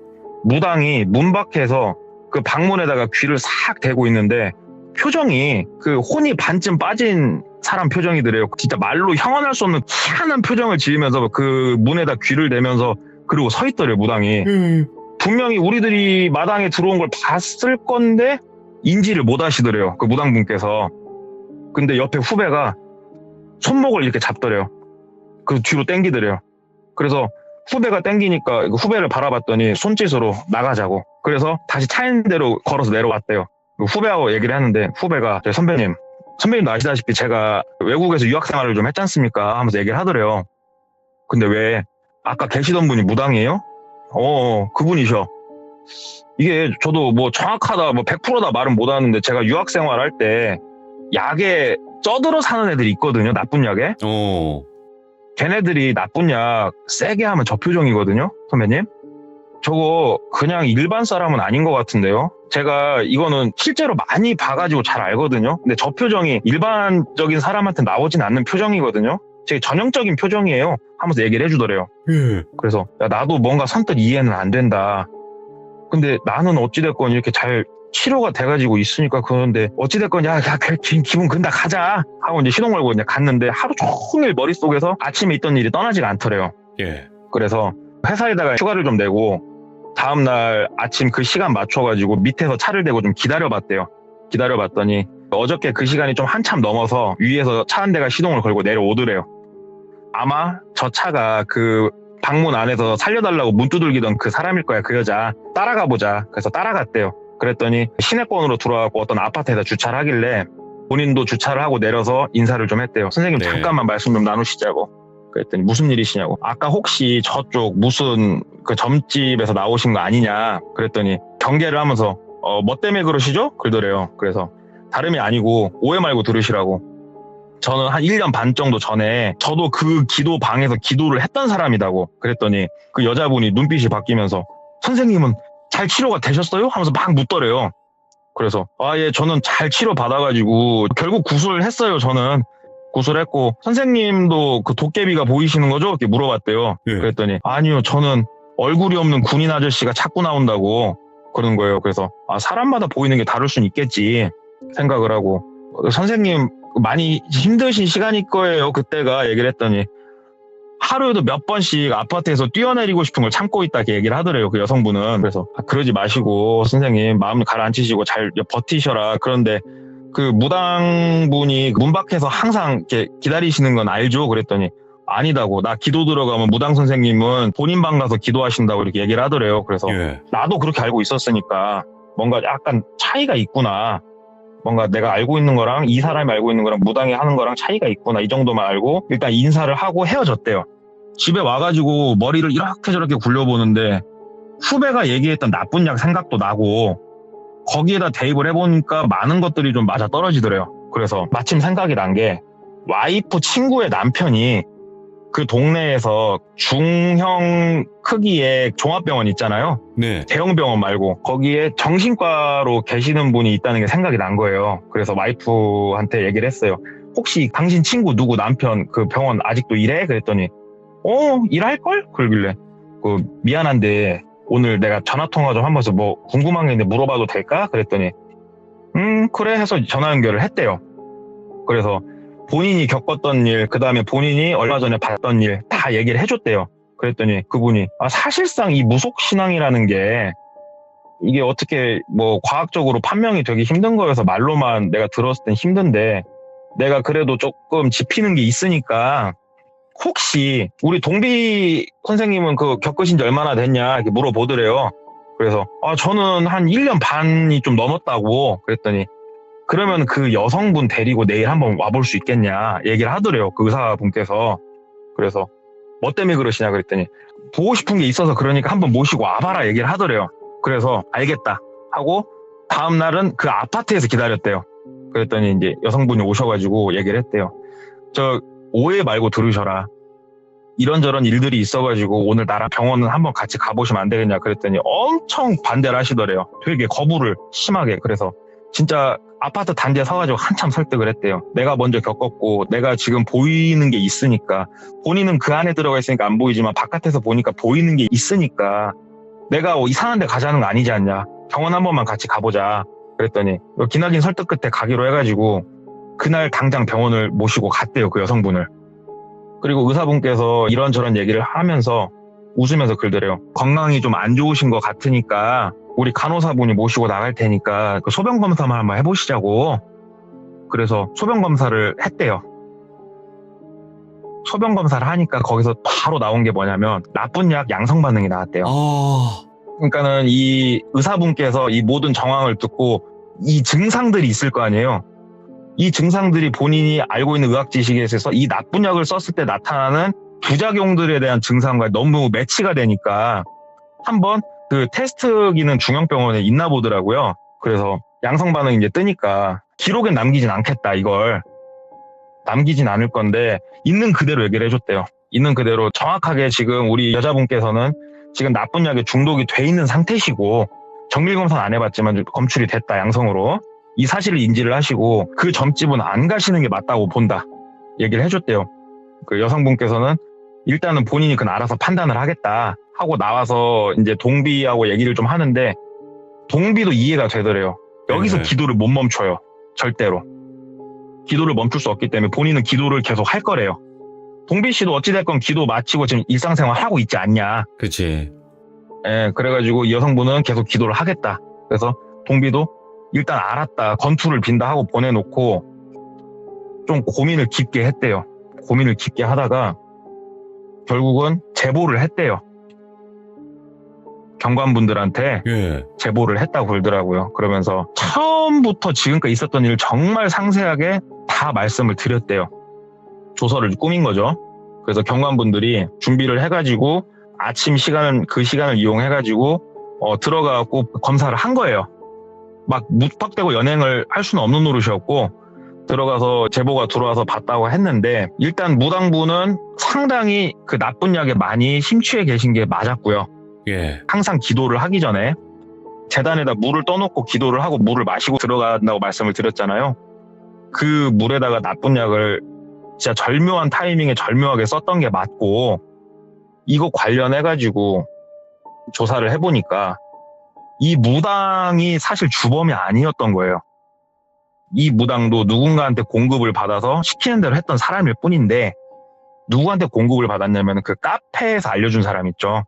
무당이 문 밖에서 그 방문에다가 귀를 싹 대고 있는데 표정이 그 혼이 반쯤 빠진 사람 표정이더래요. 진짜 말로 형언할 수 없는 희한한 표정을 지으면서 그 문에다 귀를 대면서 그리고 서 있더래요. 무당이. 분명히 우리들이 마당에 들어온 걸 봤을 건데 인지를 못 하시더래요. 그 무당분께서. 근데 옆에 후배가 손목을 이렇게 잡더래요. 그 뒤로 당기더래요. 그래서 후배가 당기니까 후배를 바라봤더니 손짓으로 나가자고. 그래서 다시 차 있는 대로 걸어서 내려왔대요. 후배하고 얘기를 하는데 후배가 선배님도 아시다시피 제가 외국에서 유학생활을 좀 했지 않습니까? 하면서 얘기를 하더래요. 근데 왜 아까 계시던 분이 무당이에요? 그분이셔. 이게 저도 뭐 정확하다, 뭐 100%다 말은 못 하는데 제가 유학생활 할 때 약에 쪄들어 사는 애들이 있거든요. 나쁜 약에. 걔네들이 나쁜 약 세게 하면 저 표정이거든요. 선배님. 저거 그냥 일반 사람은 아닌 것 같은데요. 제가 이거는 실제로 많이 봐가지고 잘 알거든요. 근데 저 표정이 일반적인 사람한테 나오진 않는 표정이거든요. 제 전형적인 표정이에요. 하면서 얘기를 해주더래요. 그래서 야, 나도 뭔가 선뜻 이해는 안 된다. 근데 나는 어찌됐건 이렇게 잘 치료가 돼가지고 있으니까 그러는데 어찌됐건 야 기분 근다 가자 하고 이제 시동 걸고 이제 갔는데 하루 종일 머릿속에서 아침에 있던 일이 떠나지가 않더래요.
예.
그래서 회사에다가 휴가를 좀 내고 다음날 아침 그 시간 맞춰가지고 밑에서 차를 대고 좀 기다려봤대요. 기다려봤더니 어저께 그 시간이 좀 한참 넘어서 위에서 차 한 대가 시동을 걸고 내려오더래요. 아마 저 차가 그 방문 안에서 살려달라고 문 두들기던 그 사람일 거야. 그 여자. 따라가 보자. 그래서 따라갔대요. 그랬더니 시내권으로 들어와서 어떤 아파트에다 주차를 하길래 본인도 주차를 하고 내려서 인사를 좀 했대요. 선생님
네.
잠깐만 말씀 좀 나누시자고. 그랬더니 무슨 일이시냐고. 아까 혹시 저쪽 무슨 그 점집에서 나오신 거 아니냐. 그랬더니 경계를 하면서 뭐 때문에 그러시죠? 그러더래요. 그래서 다름이 아니고 오해 말고 들으시라고. 저는 한 1년 반 정도 전에 저도 그 기도 방에서 기도를 했던 사람이라고. 그랬더니 그 여자분이 눈빛이 바뀌면서 선생님은 잘 치료가 되셨어요? 하면서 막 묻더래요. 그래서 예 저는 잘 치료 받아가지고 결국 구술을 했어요. 저는 구술했고 선생님도 그 도깨비가 보이시는 거죠? 이렇게 물어봤대요.
예.
그랬더니 아니요 저는 얼굴이 없는 군인 아저씨가 자꾸 나온다고 그러는 거예요. 그래서 사람마다 보이는 게 다를 수는 있겠지 생각을 하고 선생님 많이 힘드신 시간일 거예요. 그때가 얘기를 했더니 하루에도 몇 번씩 아파트에서 뛰어내리고 싶은 걸 참고 있다 이렇게 얘기를 하더래요. 그 여성분은. 그래서 그러지 마시고 선생님 마음 가라앉히시고 잘 버티셔라. 그런데 그 무당분이 문 밖에서 항상 이렇게 기다리시는 건 알죠? 그랬더니 아니다고. 나 기도 들어가면 무당 선생님은 본인 방 가서 기도하신다고 이렇게 얘기를 하더래요. 그래서
예.
나도 그렇게 알고 있었으니까 뭔가 약간 차이가 있구나. 뭔가 내가 알고 있는 거랑 이 사람이 알고 있는 거랑 무당이 하는 거랑 차이가 있구나. 이 정도만 알고 일단 인사를 하고 헤어졌대요. 집에 와가지고 머리를 이렇게 저렇게 굴려보는데 후배가 얘기했던 나쁜 약 생각도 나고 거기에다 대입을 해보니까 많은 것들이 좀 맞아 떨어지더래요. 그래서 마침 생각이 난 게 와이프 친구의 남편이 그 동네에서 중형 크기의 종합병원 있잖아요.
네.
대형 병원 말고 거기에 정신과로 계시는 분이 있다는 게 생각이 난 거예요. 그래서 와이프한테 얘기를 했어요. 혹시 당신 친구 누구 남편 그 병원 아직도 일해? 그랬더니 일할걸? 그러길래 미안한데 오늘 내가 전화통화 좀 하면서 뭐 궁금한 게 있는데 물어봐도 될까? 그랬더니 그래 해서 전화 연결을 했대요. 그래서 본인이 겪었던 일, 그 다음에 본인이 얼마 전에 봤던 일 다 얘기를 해줬대요. 그랬더니 그분이 사실상 이 무속신앙이라는 게 이게 어떻게 뭐 과학적으로 판명이 되기 힘든 거여서 말로만 내가 들었을 땐 힘든데 내가 그래도 조금 짚히는 게 있으니까 혹시 우리 동비 선생님은 그 겪으신 지 얼마나 됐냐 이렇게 물어보더래요. 그래서 저는 한 1년 반이 좀 넘었다고 그랬더니 그러면 그 여성분 데리고 내일 한번 와볼 수 있겠냐 얘기를 하더래요. 그 의사분께서. 그래서 뭐 때문에 그러시냐 그랬더니 보고 싶은 게 있어서 그러니까 한번 모시고 와봐라 얘기를 하더래요. 그래서 알겠다 하고 다음 날은 그 아파트에서 기다렸대요. 그랬더니 이제 여성분이 오셔가지고 얘기를 했대요. 저 오해 말고 들으셔라. 이런저런 일들이 있어가지고 오늘 나랑 병원은 한번 같이 가보시면 안 되겠냐 그랬더니 엄청 반대를 하시더래요. 되게 거부를 심하게. 그래서 진짜 아파트 단지에 서가지고 한참 설득을 했대요. 내가 먼저 겪었고 내가 지금 보이는 게 있으니까 본인은 그 안에 들어가 있으니까 안 보이지만 바깥에서 보니까 보이는 게 있으니까 내가 이상한 데 가자는 거 아니지 않냐. 병원 한 번만 같이 가보자. 그랬더니 기나긴 설득 끝에 가기로 해가지고 그날 당장 병원을 모시고 갔대요. 그 여성분을. 그리고 의사분께서 이런저런 얘기를 하면서 웃으면서 그러더래요. 건강이 좀 안 좋으신 것 같으니까 우리 간호사분이 모시고 나갈 테니까 그 소변검사만 한번 해보시자고. 그래서 소변검사를 했대요. 소변검사를 하니까 거기서 바로 나온 게 뭐냐면 나쁜 약 양성 반응이 나왔대요. 그러니까는 이 의사분께서 이 모든 정황을 듣고 이 증상들이 있을 거 아니에요. 이 증상들이 본인이 알고 있는 의학 지식에 있어서 이 나쁜 약을 썼을 때 나타나는 부작용들에 대한 증상과 너무 매치가 되니까 한번 그 테스트기는 중형병원에 있나 보더라고요. 그래서 양성 반응이 이제 뜨니까 기록엔 남기진 않겠다. 이걸 남기진 않을 건데 있는 그대로 얘기를 해줬대요. 있는 그대로 정확하게 지금 우리 여자분께서는 지금 나쁜 약에 중독이 돼 있는 상태시고 정밀검사는 안 해봤지만 검출이 됐다. 양성으로. 이 사실을 인지를 하시고 그 점집은 안 가시는 게 맞다고 본다. 얘기를 해줬대요. 그 여성분께서는 일단은 본인이 그건 알아서 판단을 하겠다 하고 나와서 이제 동비하고 얘기를 좀 하는데 동비도 이해가 되더래요. 여기서 기도를 못 멈춰요. 절대로. 기도를 멈출 수 없기 때문에 본인은 기도를 계속 할 거래요. 동비 씨도 어찌됐건 기도 마치고 지금 일상생활 하고 있지 않냐.
그치.
예, 그래가지고 이 여성분은 계속 기도를 하겠다. 그래서 동비도 일단 알았다. 건투를 빈다 하고 보내놓고 좀 고민을 깊게 했대요. 고민을 깊게 하다가 결국은 제보를 했대요. 경관분들한테 제보를 했다고 그러더라고요. 그러면서 처음부터 지금까지 있었던 일을 정말 상세하게 다 말씀을 드렸대요. 조서를 꾸민 거죠. 그래서 경관분들이 준비를 해가지고 아침 시간은 그 시간을 이용해가지고 들어가고 검사를 한 거예요. 막 묵박대고 연행을 할 수는 없는 노릇이었고 들어가서 제보가 들어와서 봤다고 했는데 일단 무당분은 상당히 그 나쁜 약에 많이 심취해 계신 게 맞았고요. 항상 기도를 하기 전에 재단에다 물을 떠놓고 기도를 하고 물을 마시고 들어간다고 말씀을 드렸잖아요. 그 물에다가 나쁜 약을 진짜 절묘한 타이밍에 절묘하게 썼던 게 맞고 이거 관련해가지고 조사를 해보니까 이 무당이 사실 주범이 아니었던 거예요. 이 무당도 누군가한테 공급을 받아서 시키는 대로 했던 사람일 뿐인데 누구한테 공급을 받았냐면 그 카페에서 알려준 사람 있죠.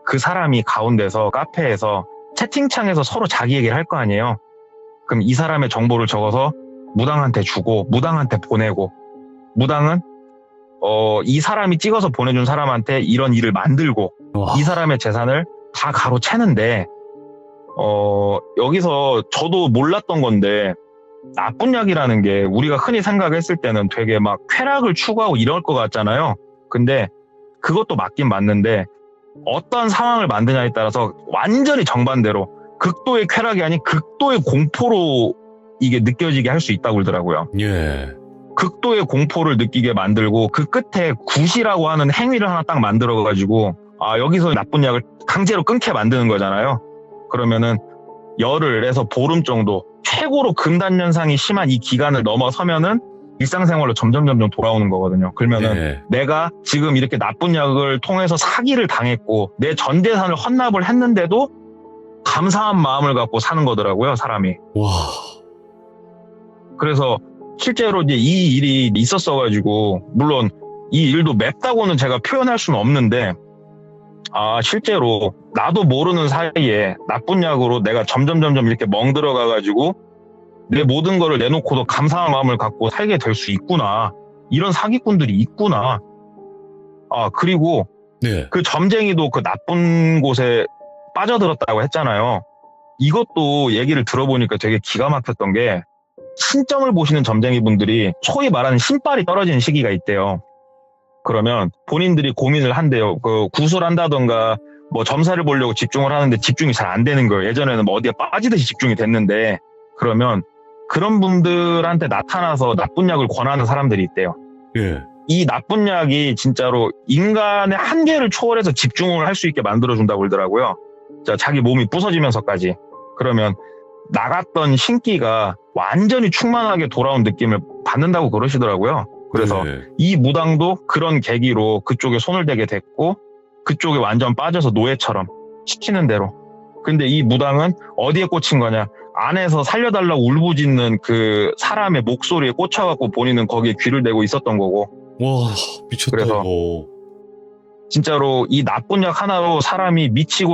그 사람이 가운데서 카페에서 채팅창에서 서로 자기 얘기를 할 거 아니에요. 그럼 이 사람의 정보를 적어서 무당한테 주고 무당한테 보내고 무당은 이 사람이 찍어서 보내준 사람한테 이런 일을 만들고
와.
이 사람의 재산을 다 가로채는데 여기서 저도 몰랐던 건데 나쁜 약이라는 게 우리가 흔히 생각했을 때는 되게 막 쾌락을 추구하고 이럴 것 같잖아요. 근데 그것도 맞긴 맞는데 어떤 상황을 만드냐에 따라서 완전히 정반대로 극도의 쾌락이 아닌 극도의 공포로 이게 느껴지게 할 수 있다고 그러더라고요.
예.
극도의 공포를 느끼게 만들고 그 끝에 굿이라고 하는 행위를 하나 딱 만들어가지고 여기서 나쁜 약을 강제로 끊게 만드는 거잖아요. 그러면은 열흘에서 보름 정도 최고로 금단현상이 심한 이 기간을 넘어서면은 일상생활로 점점 돌아오는 거거든요. 그러면은
예.
내가 지금 이렇게 나쁜 약을 통해서 사기를 당했고 내 전 재산을 헌납을 했는데도 감사한 마음을 갖고 사는 거더라고요, 사람이.
와.
그래서 실제로 이제 이 일이 있었어가지고 물론 이 일도 맵다고는 제가 표현할 수는 없는데 실제로 나도 모르는 사이에 나쁜 약으로 내가 점점 이렇게 멍들어가가지고 내 모든 거를 내놓고도 감사한 마음을 갖고 살게 될 수 있구나. 이런 사기꾼들이 있구나. 그리고
네.
그 점쟁이도 그 나쁜 곳에 빠져들었다고 했잖아요. 이것도 얘기를 들어보니까 되게 기가 막혔던 게 신점을 보시는 점쟁이분들이 소위 말하는 신발이 떨어지는 시기가 있대요. 그러면 본인들이 고민을 한대요. 그 구술한다던가 뭐 점사를 보려고 집중을 하는데 집중이 잘 안 되는 거예요. 예전에는 뭐 어디에 빠지듯이 집중이 됐는데 그러면 그런 분들한테 나타나서 나쁜 약을 권하는 사람들이 있대요.
예.
이 나쁜 약이 진짜로 인간의 한계를 초월해서 집중을 할 수 있게 만들어준다고 그러더라고요. 자기 몸이 부서지면서까지. 그러면 나갔던 신기가 완전히 충만하게 돌아온 느낌을 받는다고 그러시더라고요. 그래서
예.
이 무당도 그런 계기로 그쪽에 손을 대게 됐고 그쪽에 완전 빠져서 노예처럼 시키는 대로. 근데 이 무당은 어디에 꽂힌 거냐? 안에서 살려달라고 울부짖는 그 사람의 목소리에 꽂혀갖고 본인은 거기에 귀를 대고 있었던 거고.
와, 미쳤다,
그래서
이거.
진짜로 이 나쁜 약 하나로 사람이 미친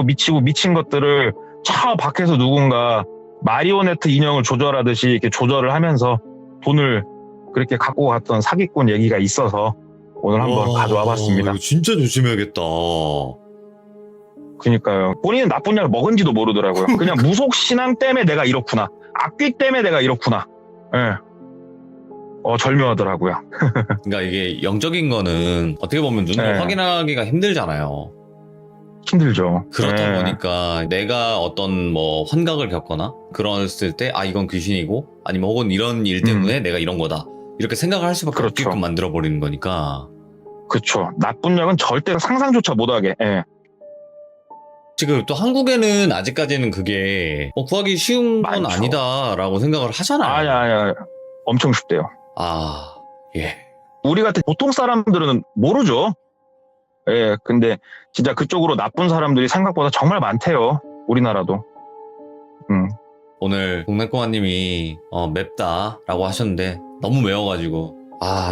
것들을 저 밖에서 누군가 마리오네트 인형을 조절하듯이 이렇게 조절을 하면서 돈을 그렇게 갖고 갔던 사기꾼 얘기가 있어서 오늘 한번 가져와 봤습니다.
이거 진짜 조심해야겠다.
그러니까요. 본인은 나쁜 약을 먹은지도 모르더라고요. 그냥 무속 신앙 때문에 내가 이렇구나. 악귀 때문에 내가 이렇구나. 예. 절묘하더라고요.
그러니까 이게 영적인 거는 어떻게 보면 눈으로
네.
확인하기가 힘들잖아요.
힘들죠.
그렇다
예.
보니까 내가 어떤 뭐 환각을 겪거나 그랬을 때 이건 귀신이고 아니면 혹은 이런 일 때문에 내가 이런 거다. 이렇게 생각을 할 수밖에
그렇죠.
없게끔 만들어버리는 거니까.
그쵸. 나쁜 약은 절대 상상조차 못하게. 예.
지금 또 한국에는 아직까지는 그게 구하기 쉬운 건
많죠.
아니다라고 생각을 하잖아요.
아니야. 엄청 쉽대요.
예.
우리 같은 보통 사람들은 모르죠. 예, 근데 진짜 그쪽으로 나쁜 사람들이 생각보다 정말 많대요. 우리나라도.
오늘 동네꼬마님이 맵다라고 하셨는데 너무 매워가지고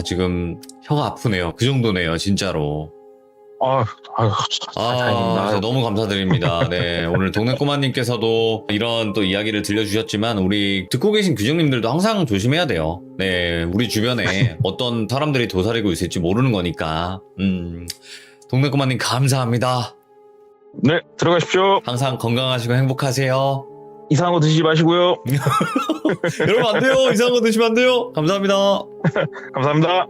지금 혀가 아프네요. 그 정도네요, 진짜로.
다행입니다.
진짜 너무 감사드립니다. 네, 오늘 동네꼬마님께서도 이런 또 이야기를 들려주셨지만 우리 듣고 계신 규정님들도 항상 조심해야 돼요. 네, 우리 주변에 어떤 사람들이 도사리고 있을지 모르는 거니까. 동네꼬마님 감사합니다.
네, 들어가십시오.
항상 건강하시고 행복하세요.
이상한 거 드시지 마시고요.
여러분 안 돼요. 이상한 거 드시면 안 돼요. 감사합니다.
감사합니다.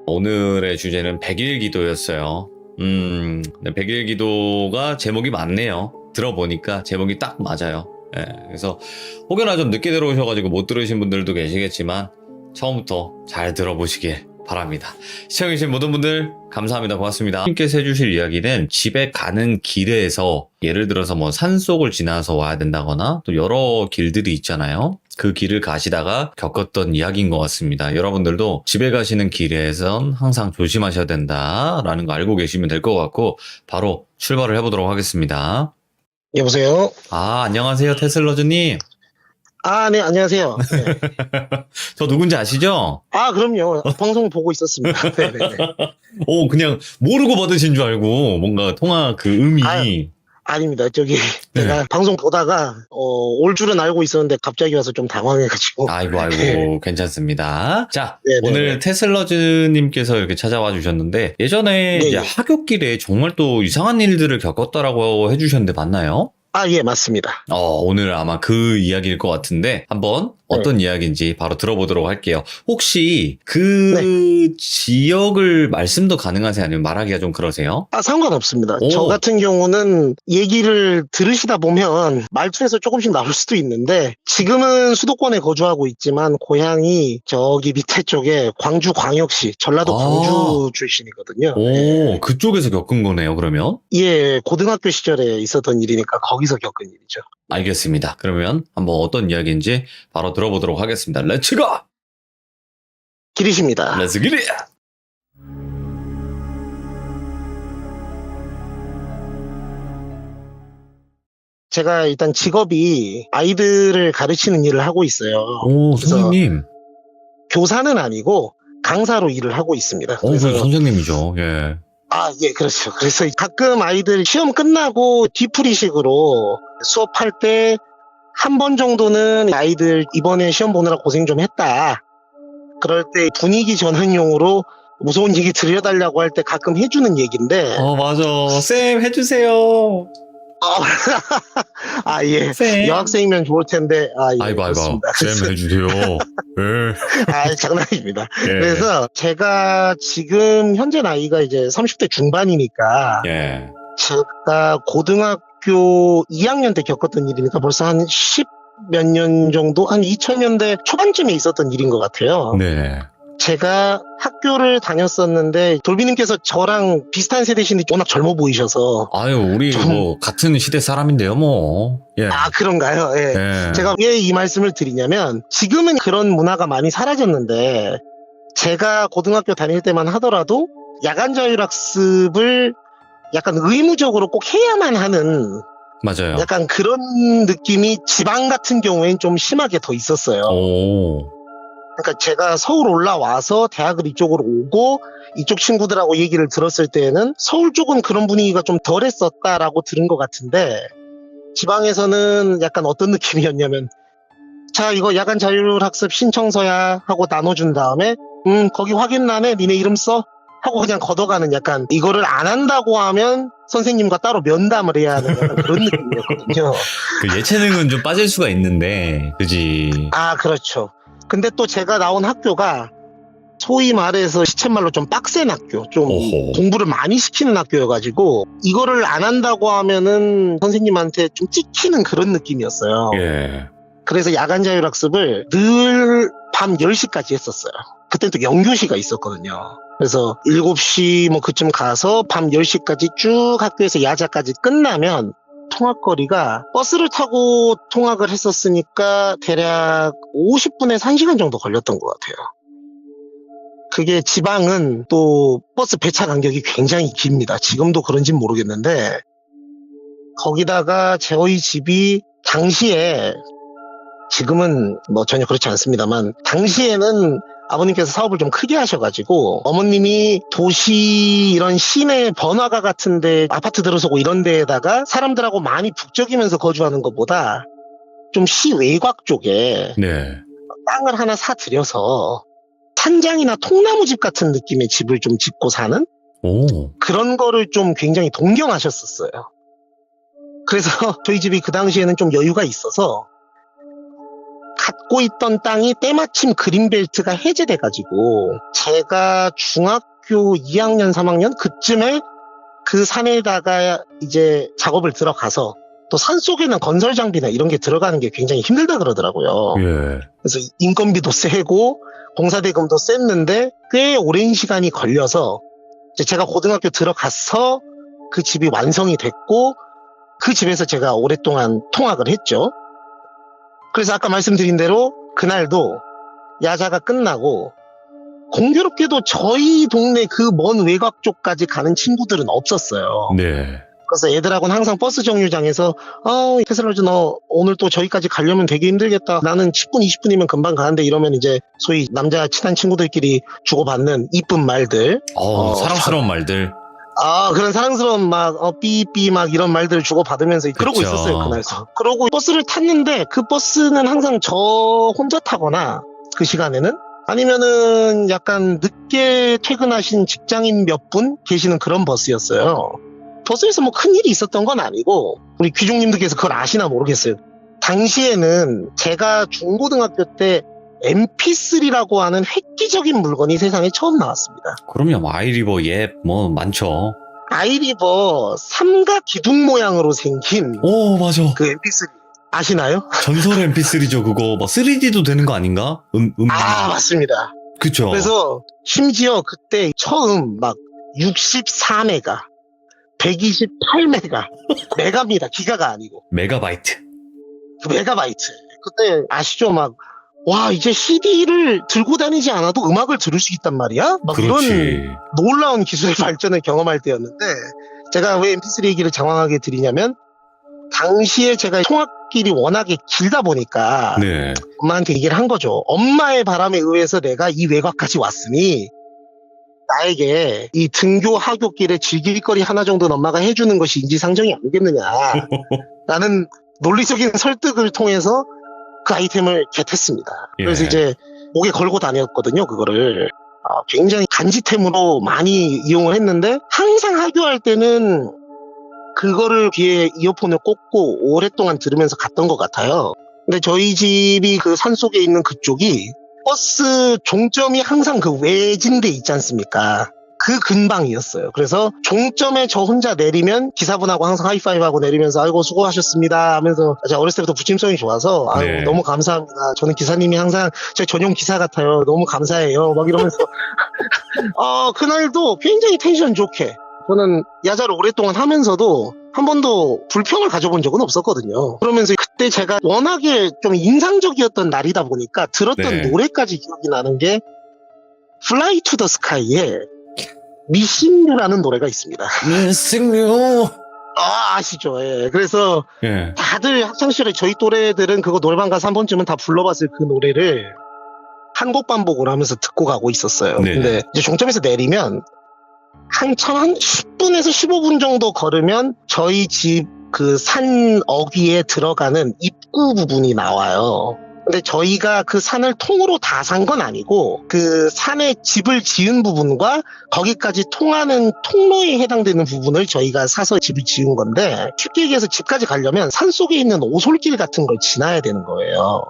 오늘의 주제는 100일 기도였어요. 네, 100일 기도가 제목이 맞네요. 들어보니까 제목이 딱 맞아요. 네, 그래서 혹여나 좀 늦게 들어오셔가지고 못 들으신 분들도 계시겠지만 처음부터 잘 들어보시길 바랍니다. 시청해주신 모든 분들 감사합니다. 고맙습니다. 님께서 해주실 이야기는 집에 가는 길에서 예를 들어서 뭐 산속을 지나서 와야 된다거나 또 여러 길들이 있잖아요. 그 길을 가시다가 겪었던 이야기인 것 같습니다. 여러분들도 집에 가시는 길에선 항상 조심하셔야 된다라는 거 알고 계시면 될 것 같고 바로 출발을 해보도록 하겠습니다.
여보세요?
안녕하세요 테슬러즈님.
아, 네, 안녕하세요. 네.
저 누군지 아시죠?
아, 그럼요. 방송 보고 있었습니다. 네네네.
오, 그냥 모르고 받으신 줄 알고, 뭔가 통화 그
아,
음이.
아닙니다.
네.
제가 방송 보다가, 올 줄은 알고 있었는데 갑자기 와서 좀 당황해가지고.
아이고, 아이고, 괜찮습니다. 자,
네네네.
오늘 테슬러즈님께서 이렇게 찾아와 주셨는데, 예전에
네,
이제
예.
하굣길에 정말 또 이상한 일들을 겪었다라고 해주셨는데, 맞나요?
아, 예, 맞습니다.
오늘 아마 그 이야기일 것 같은데, 한번 어떤 이야기인지 바로 들어보도록 할게요. 혹시 그 지역을 말씀도 가능하세요? 아니면 말하기가 좀 그러세요?
아, 상관없습니다.
오.
저 같은 경우는 얘기를 들으시다 보면 말투에서 조금씩 나올 수도 있는데, 지금은 수도권에 거주하고 있지만, 고향이 저기 밑에 쪽에 광주광역시, 전라도
아.
광주 출신이거든요.
오, 그쪽에서 겪은 거네요, 그러면?
예, 고등학교 시절에 있었던 일이니까 거기서 겪은 일이죠.
알겠습니다. 그러면 한번 어떤 이야기인지 바로 들어보도록 하겠습니다. 렛츠 고!
길이십니다.
렛츠 기릿!
제가 일단 직업이 아이들을 가르치는 일을 하고 있어요.
오,
그래서
선생님.
교사는 아니고 강사로 일을 하고 있습니다.
그 선생님이죠. 예.
아, 예, 그렇죠. 그래서 가끔 아이들 시험 끝나고 뒤풀이식으로 수업할 때 한 번 정도는 아이들 이번에 시험 보느라 고생 좀 했다. 그럴 때 분위기 전환용으로 무서운 얘기 들려달라고 할 때 가끔 해주는 얘기인데.
맞아. 쌤, 해주세요.
아, 예.
쌤.
여학생이면 좋을 텐데. 아, 예.
아이고.
그렇습니다.
쌤, 해주세요. 예.
아, 장난입니다.
예.
그래서 제가 지금 현재 나이가 이제 30대 중반이니까
예.
제가 고등학교 2학년 때 겪었던 일이니까 벌써 한 10 몇 년 정도, 한 2000년대 초반쯤에 있었던 일인 것 같아요.
네.
제가 학교를 다녔었는데 돌비님께서 저랑 비슷한 세대신데 워낙 젊어 보이셔서.
아유, 우리 뭐 같은 시대 사람인데요, 뭐. 예.
아, 그런가요? 예.
예.
제가 왜 이 말씀을 드리냐면 지금은 그런 문화가 많이 사라졌는데 제가 고등학교 다닐 때만 하더라도 야간 자율학습을 약간 의무적으로 꼭 해야만 하는
맞아요.
약간 그런 느낌이 지방 같은 경우엔 좀 심하게 더 있었어요.
오.
그러니까 제가 서울 올라와서 대학을 이쪽으로 오고 이쪽 친구들하고 얘기를 들었을 때에는 서울 쪽은 그런 분위기가 좀 덜했었다라고 들은 것 같은데 지방에서는 약간 어떤 느낌이었냐면 자, 이거 야간 자율학습 신청서야 하고 나눠준 다음에 거기 확인란에 니네 이름 써? 하고 그냥 걷어가는 약간 이거를 안 한다고 하면 선생님과 따로 면담을 해야 하는 약간 그런 느낌이었거든요.
그 예체능은 좀 빠질 수가 있는데, 그지?
아, 그렇죠. 근데 또 제가 나온 학교가 소위 말해서 시쳇말로 좀 빡센 학교, 좀
오호.
공부를 많이 시키는 학교여가지고 이거를 안 한다고 하면은 선생님한테 좀 찍히는 그런 느낌이었어요.
예.
그래서 야간 자율학습을 늘 밤 10시까지 했었어요. 그때는 또 연교시가 있었거든요. 그래서 7시 뭐 그쯤 가서 밤 10시까지 쭉 학교에서 야자까지 끝나면 통학거리가 버스를 타고 통학을 했었으니까 대략 50분에서 1시간 정도 걸렸던 것 같아요. 그게 지방은 또 버스 배차 간격이 굉장히 깁니다. 지금도 그런지는 모르겠는데 거기다가 저희 집이 당시에 지금은 뭐 전혀 그렇지 않습니다만 당시에는 아버님께서 사업을 좀 크게 하셔가지고 어머님이 도시 이런 시내 번화가 같은데 아파트 들어서고 이런 데에다가 사람들하고 많이 북적이면서 거주하는 것보다 좀 시 외곽 쪽에
네.
땅을 하나 사들여서 산장이나 통나무집 같은 느낌의 집을 좀 짓고 사는
오.
그런 거를 좀 굉장히 동경하셨었어요. 그래서 저희 집이 그 당시에는 좀 여유가 있어서 갖고 있던 땅이 때마침 그린벨트가 해제돼가지고 제가 중학교 2학년, 3학년 그쯤에 그 산에다가 이제 작업을 들어가서 또 산속에는 건설 장비나 이런 게 들어가는 게 굉장히 힘들다 그러더라고요.
예.
그래서 인건비도 세고 공사대금도 셌는데 꽤 오랜 시간이 걸려서 이제 제가 고등학교 들어가서 그 집이 완성이 됐고 그 집에서 제가 오랫동안 통학을 했죠. 그래서 아까 말씀드린 대로 그날도 야자가 끝나고 공교롭게도 저희 동네 그 먼 외곽 쪽까지 가는 친구들은 없었어요.
네.
그래서 애들하고는 항상 버스 정류장에서 테슬라즈 너 오늘 또 저기까지 가려면 되게 힘들겠다. 나는 10분 20분이면 금방 가는데 이러면 이제 소위 남자 친한 친구들끼리 주고받는 이쁜 말들.
사랑스러운 말들.
그런 사랑스러운 막 삐삐 막 이런 말들을 주고받으면서 그러고
그쵸.
있었어요 그날서. 그러고 버스를 탔는데 그 버스는 항상 저 혼자 타거나 그 시간에는 아니면은 약간 늦게 퇴근하신 직장인 몇 분 계시는 그런 버스였어요. 버스에서 뭐 큰일이 있었던 건 아니고 우리 귀중님들께서 그걸 아시나 모르겠어요. 당시에는 제가 중고등학교 때 MP3라고 하는 획기적인 물건이 세상에 처음 나왔습니다.
그럼요. 아이리버 뭐 많죠.
아이리버 삼각 기둥 모양으로 생긴
오, 맞아.
그 MP3 아시나요?
전설의 MP3죠. 그거 막 3D도 되는 거 아닌가?
맞습니다.
그쵸.
그래서 심지어 그때 처음 막 64메가 128메가 메가입니다. 기가가 아니고
메가바이트.
메가바이트. 그때 아시죠? 막 와 이제 CD를 들고 다니지 않아도 음악을 들을 수 있단 말이야? 막
그렇지.
이런 놀라운 기술의 발전을 경험할 때였는데 제가 왜 MP3 얘기를 장황하게 드리냐면 당시에 제가 통학길이 워낙에 길다 보니까
네.
엄마한테 얘기를 한 거죠. 엄마의 바람에 의해서 내가 이 외곽까지 왔으니 나에게 이 등교 하굣길에 즐길거리 하나 정도는 엄마가 해주는 것이 인지상정이 아니겠느냐 라는 논리적인 설득을 통해서 그 아이템을 겟했습니다. 그래서
예.
이제 목에 걸고 다녔거든요. 그거를 굉장히 간지템으로 많이 이용을 했는데 항상 하교할 때는 그거를 귀에 이어폰을 꽂고 오랫동안 들으면서 갔던 것 같아요. 근데 저희 집이 그 산속에 있는 그쪽이 버스 종점이 항상 그 외진데 있지 않습니까? 그 근방이었어요. 그래서 종점에 저 혼자 내리면 기사분하고 항상 하이파이브하고 내리면서 아이고 수고하셨습니다 하면서 제가 어렸을 때부터 부침성이 좋아서 아이고
네.
너무 감사합니다. 저는 기사님이 항상 제 전용 기사 같아요. 너무 감사해요. 막 이러면서 그날도 굉장히 텐션 좋게 저는 야자를 오랫동안 하면서도 한 번도 불평을 가져본 적은 없었거든요. 그러면서 그때 제가 워낙에 좀 인상적이었던 날이다 보니까 들었던
네.
노래까지 기억이 나는 게 Fly to the Sky의 미싱유라는 노래가 있습니다.
미싱유.
아시죠? 예. 그래서
예.
다들 학창시절에 저희 또래들은 그거 노래방 가서 한 번쯤은 다 불러봤을 그 노래를 한 곡 반복을 하면서 듣고 가고 있었어요.
네.
근데 이제 종점에서 내리면 한참 한 10분에서 15분 정도 걸으면 저희 집 그 산 어귀에 들어가는 입구 부분이 나와요. 근데 저희가 그 산을 통으로 다 산 건 아니고 그 산에 집을 지은 부분과 거기까지 통하는 통로에 해당되는 부분을 저희가 사서 집을 지은 건데 쉽게 얘기해서 집까지 가려면 산속에 있는 오솔길 같은 걸 지나야 되는 거예요.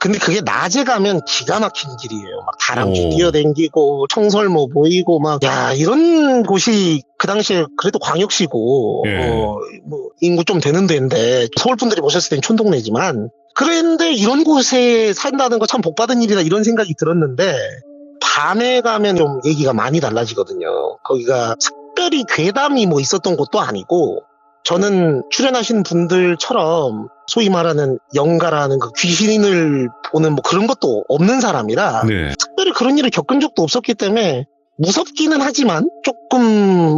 근데 그게 낮에 가면 기가 막힌 길이에요. 막 다람쥐
오.
뛰어댕기고 청설모 보이고 막 야 이런 곳이 그 당시에 그래도 광역시고
예.
뭐 인구 좀 되는 데인데 서울 분들이 모셨을 땐 촌동네지만 그런데 이런 곳에 산다는 거 참 복받은 일이다 이런 생각이 들었는데 밤에 가면 좀 얘기가 많이 달라지거든요. 거기가 특별히 괴담이 뭐 있었던 곳도 아니고 저는 출연하신 분들처럼 소위 말하는 영가라는 그 귀신을 보는 뭐 그런 것도 없는 사람이라
네.
특별히 그런 일을 겪은 적도 없었기 때문에 무섭기는 하지만 조금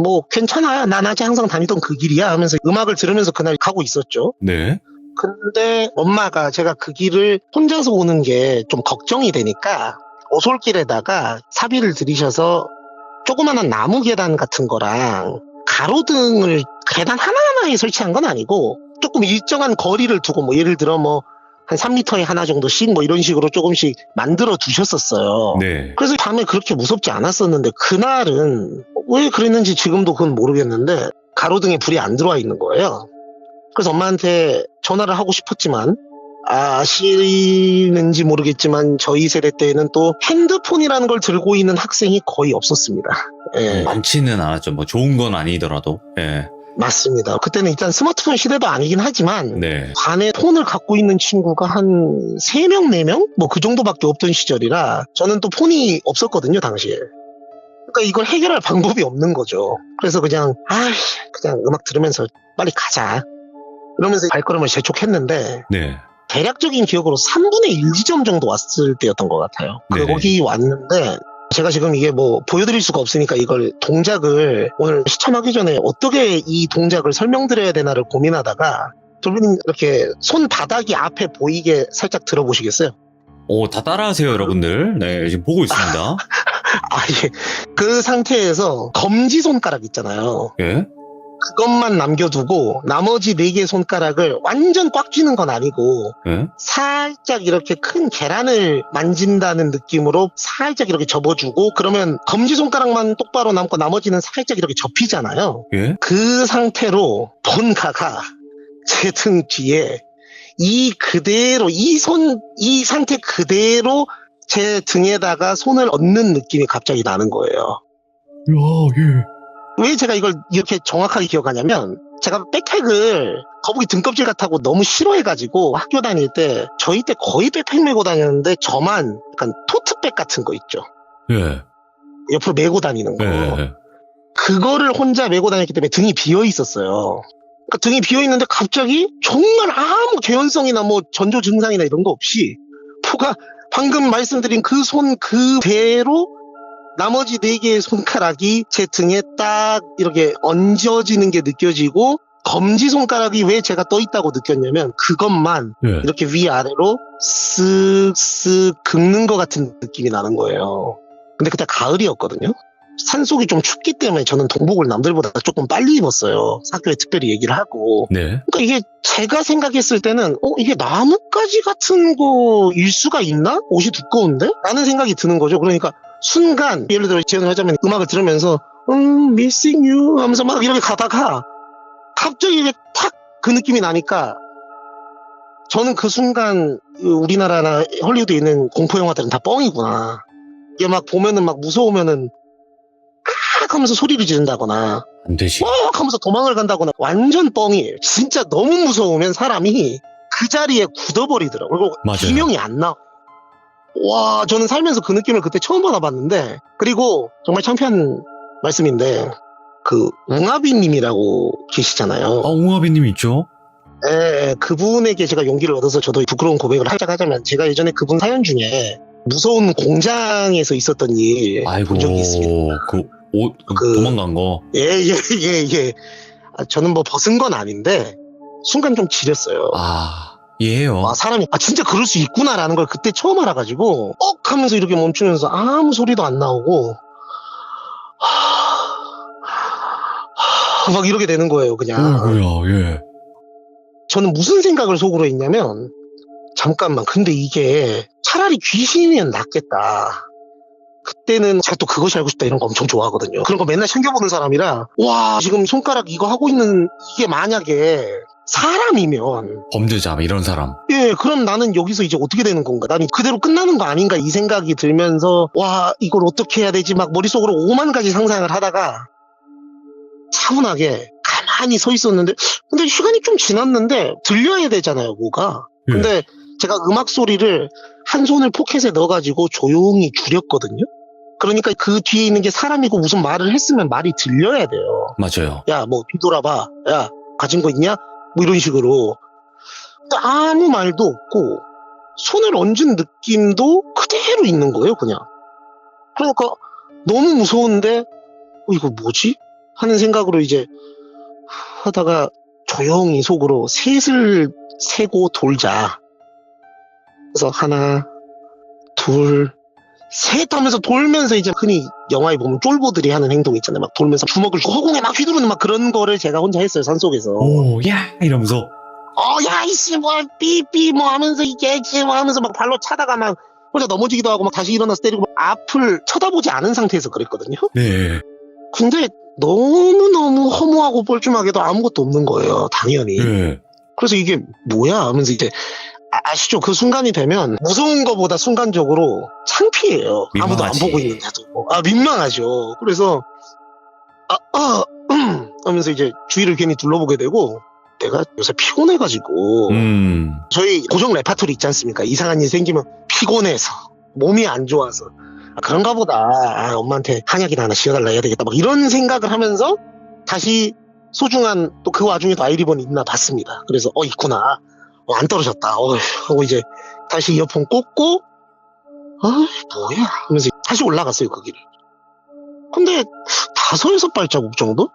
뭐 괜찮아 난 아직 항상 다니던 그 길이야 하면서 음악을 들으면서 그날 가고 있었죠.
네.
근데 엄마가 제가 그 길을 혼자서 오는 게 좀 걱정이 되니까 오솔길에다가 사비를 들이셔서 조그마한 나무 계단 같은 거랑 가로등을 계단 하나하나에 설치한 건 아니고 조금 일정한 거리를 두고 뭐 예를 들어 뭐 한 3m에 하나 정도씩 뭐 이런 식으로 조금씩 만들어 두셨었어요.
네.
그래서 밤에 그렇게 무섭지 않았었는데 그날은 왜 그랬는지 지금도 그건 모르겠는데 가로등에 불이 안 들어와 있는 거예요. 그래서 엄마한테 전화를 하고 싶었지만 아시는지 모르겠지만 저희 세대 때에는 또 핸드폰이라는 걸 들고 있는 학생이 거의 없었습니다. 예,
많지는 않았죠. 뭐 좋은 건 아니더라도. 예.
맞습니다. 그때는 일단 스마트폰 시대도 아니긴 하지만
네.
반에 폰을 갖고 있는 친구가 한 3명, 4명? 뭐 그 정도밖에 없던 시절이라 저는 또 폰이 없었거든요, 당시에. 그러니까 이걸 해결할 방법이 없는 거죠. 그래서 그냥 음악 들으면서 빨리 가자. 이러면서 발걸음을 재촉했는데
네.
대략적인 기억으로 3분의 1 지점 정도 왔을 때였던 것 같아요.
네네.
거기 왔는데 제가 지금 이게 뭐 보여드릴 수가 없으니까 이걸 동작을 오늘 시참하기 전에 어떻게 이 동작을 설명드려야 되나를 고민하다가 돌비님 이렇게 손바닥이 앞에 보이게 살짝 들어보시겠어요?
오, 다 따라하세요, 여러분들. 네, 지금 보고 있습니다.
예. 그 상태에서 검지손가락 있잖아요.
예?
그것만 남겨두고 나머지 4개의 손가락을 완전 꽉 쥐는 건 아니고
예?
살짝 이렇게 큰 계란을 만진다는 느낌으로 살짝 이렇게 접어주고 그러면 검지손가락만 똑바로 남고 나머지는 살짝 이렇게 접히잖아요.
예?
그 상태로 뭔가가 제 등 뒤에 이 상태 그대로 제 등에다가 손을 얹는 느낌이 갑자기 나는 거예요.
야, 예.
왜 제가 이걸 이렇게 정확하게 기억하냐면 제가 백팩을 거북이 등껍질 같다고 너무 싫어해가지고 학교 다닐 때 저희 때 거의 백팩 메고 다녔는데 저만 약간 토트백 같은 거 있죠.
예.
옆으로 메고 다니는 거.
예.
그거를 혼자 메고 다녔기 때문에 등이 비어 있었어요. 그러니까 등이 비어 있는데 갑자기 정말 아무 개연성이나 뭐 전조 증상이나 이런 거 없이 뭐가 방금 말씀드린 그 손 그대로 나머지 4개의 손가락이 제 등에 딱 이렇게 얹어지는 게 느껴지고 검지손가락이 왜 제가 떠 있다고 느꼈냐면 그것만
예.
이렇게 위아래로 쓱쓱 긁는 것 같은 느낌이 나는 거예요. 근데 그때 가을이었거든요. 산속이 좀 춥기 때문에 저는 동복을 남들보다 조금 빨리 입었어요. 학교에 특별히 얘기를 하고.
네.
그러니까 이게 제가 생각했을 때는 이게 나뭇가지 같은 거일 수가 있나? 옷이 두꺼운데? 라는 생각이 드는 거죠. 그러니까 순간 예를 들어 재현을 하자면 음악을 들으면서 missing you 하면서 막 이렇게 가다가 갑자기 이게 탁 그 느낌이 나니까 저는 그 순간 우리나라나 헐리우드에 있는 공포영화들은 다 뻥이구나. 이게 막 보면은 막 무서우면은 칵 하면서 소리를 지른다거나
안 되지.
하면서 도망을 간다거나 완전 뻥이에요. 진짜 너무 무서우면 사람이 그 자리에 굳어버리더라고요. 그리고
맞아요.
기명이 안 나와. 와, 저는 살면서 그 느낌을 그때 처음 받아봤는데, 그리고 정말 창피한 말씀인데, 그 웅아비님이라고 계시잖아요.
웅아비님 있죠?
예, 그분에게 제가 용기를 얻어서 저도 부끄러운 고백을 살짝 하자면, 제가 예전에 그분 사연 중에 무서운 공장에서 있었던 일 본 적이 있습니다.
도망간 거.
예. 저는 뭐 벗은 건 아닌데, 순간 좀 지렸어요.
예요.
사람이 진짜 그럴 수 있구나라는 걸 그때 처음 알아가지고 하면서 이렇게 멈추면서 아무 소리도 안 나오고 막 이렇게 되는 거예요 그냥.
예.
저는 무슨 생각을 속으로 했냐면 잠깐만 근데 이게 차라리 귀신이면 낫겠다. 그때는 제가 또 그것이 알고 싶다 이런 거 엄청 좋아하거든요. 그런 거 맨날 챙겨보는 사람이라 와 지금 손가락 이거 하고 있는 이게 만약에 사람이면
범죄자 이런 사람.
예, 그럼 나는 여기서 이제 어떻게 되는 건가? 나는 그대로 끝나는 거 아닌가 이 생각이 들면서 와 이걸 어떻게 해야 되지? 막 머릿속으로 5만 가지 상상을 하다가 차분하게 가만히 서 있었는데 근데 시간이 좀 지났는데 들려야 되잖아요 뭐가.
예.
근데 제가 음악 소리를 한 손을 포켓에 넣어가지고 조용히 줄였거든요. 그러니까 그 뒤에 있는 게 사람이고 무슨 말을 했으면 말이 들려야 돼요.
맞아요.
야 뭐 뒤돌아봐. 야 가진 거 있냐? 뭐 이런 식으로. 근데 아무 말도 없고 손을 얹은 느낌도 그대로 있는 거예요 그냥. 그러니까 너무 무서운데 이거 뭐지? 하는 생각으로 이제 하다가 조용히 속으로 셋을 세고 돌자. 그래서 하나 둘 셋 하면서 돌면서 이제 흔히 영화에 보면 쫄보들이 하는 행동 있잖아요. 막 돌면서 주먹을 허공에 막 휘두르는 막 그런 거를 제가 혼자 했어요 산속에서.
야 이러면서
야 이씨 뭐 삐삐 뭐 하면서 이게 뭐 하면서 막 발로 차다가 막 혼자 넘어지기도 하고 막 다시 일어나서 때리고 막 앞을 쳐다보지 않은 상태에서 그랬거든요.
네.
근데 너무너무 허무하고 뻘쭘하게도 아무것도 없는 거예요 당연히.
네.
그래서 이게 뭐야 하면서 이제 아시죠? 그 순간이 되면 무서운 거보다 순간적으로 창피해요. 아무도 안
민망하지.
보고 있는데도. 민망하죠. 그래서 하면서 이제 주위를 괜히 둘러보게 되고 내가 요새 피곤해가지고 저희 고정 레파토리 있지 않습니까? 이상한 일 생기면 피곤해서 몸이 안 좋아서 그런가 보다. 엄마한테 한약이나 하나 씌워달라 해야 되겠다. 막 이런 생각을 하면서 다시 소중한 또 그 와중에도 아이리본이 있나 봤습니다. 그래서 있구나. 안 떨어졌다. 하고 이제 다시 이어폰 꽂고 뭐야 하면서 다시 올라갔어요 그 길을. 근데 5-6발자국 정도?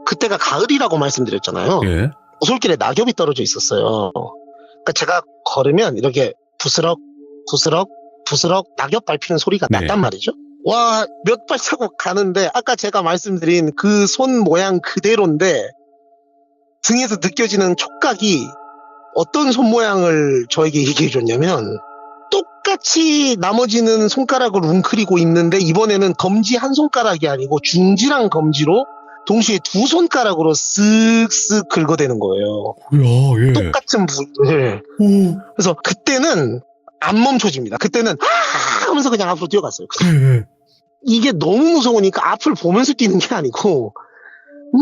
그때가 가을이라고 말씀드렸잖아요.
예.
오솔길에 낙엽이 떨어져 있었어요. 그러니까 제가 걸으면 이렇게 부스럭 낙엽 밟히는 소리가
네.
났단 말이죠. 와, 몇 발자국 가는데 아까 제가 말씀드린 그 손 모양 그대로인데 등에서 느껴지는 촉각이 어떤 손 모양을 저에게 얘기해 줬냐면 똑같이 나머지는 손가락을 웅크리고 있는데 이번에는 검지 한 손가락이 아니고 중지랑 검지로 동시에 2손가락으로 쓱쓱 긁어대는 거예요.
야, 예.
똑같은 부위를. 그래서 그때는 안 멈춰집니다. 그때는 하면서 그냥 앞으로 뛰어갔어요.
예.
이게 너무 무서우니까 앞을 보면서 뛰는 게 아니고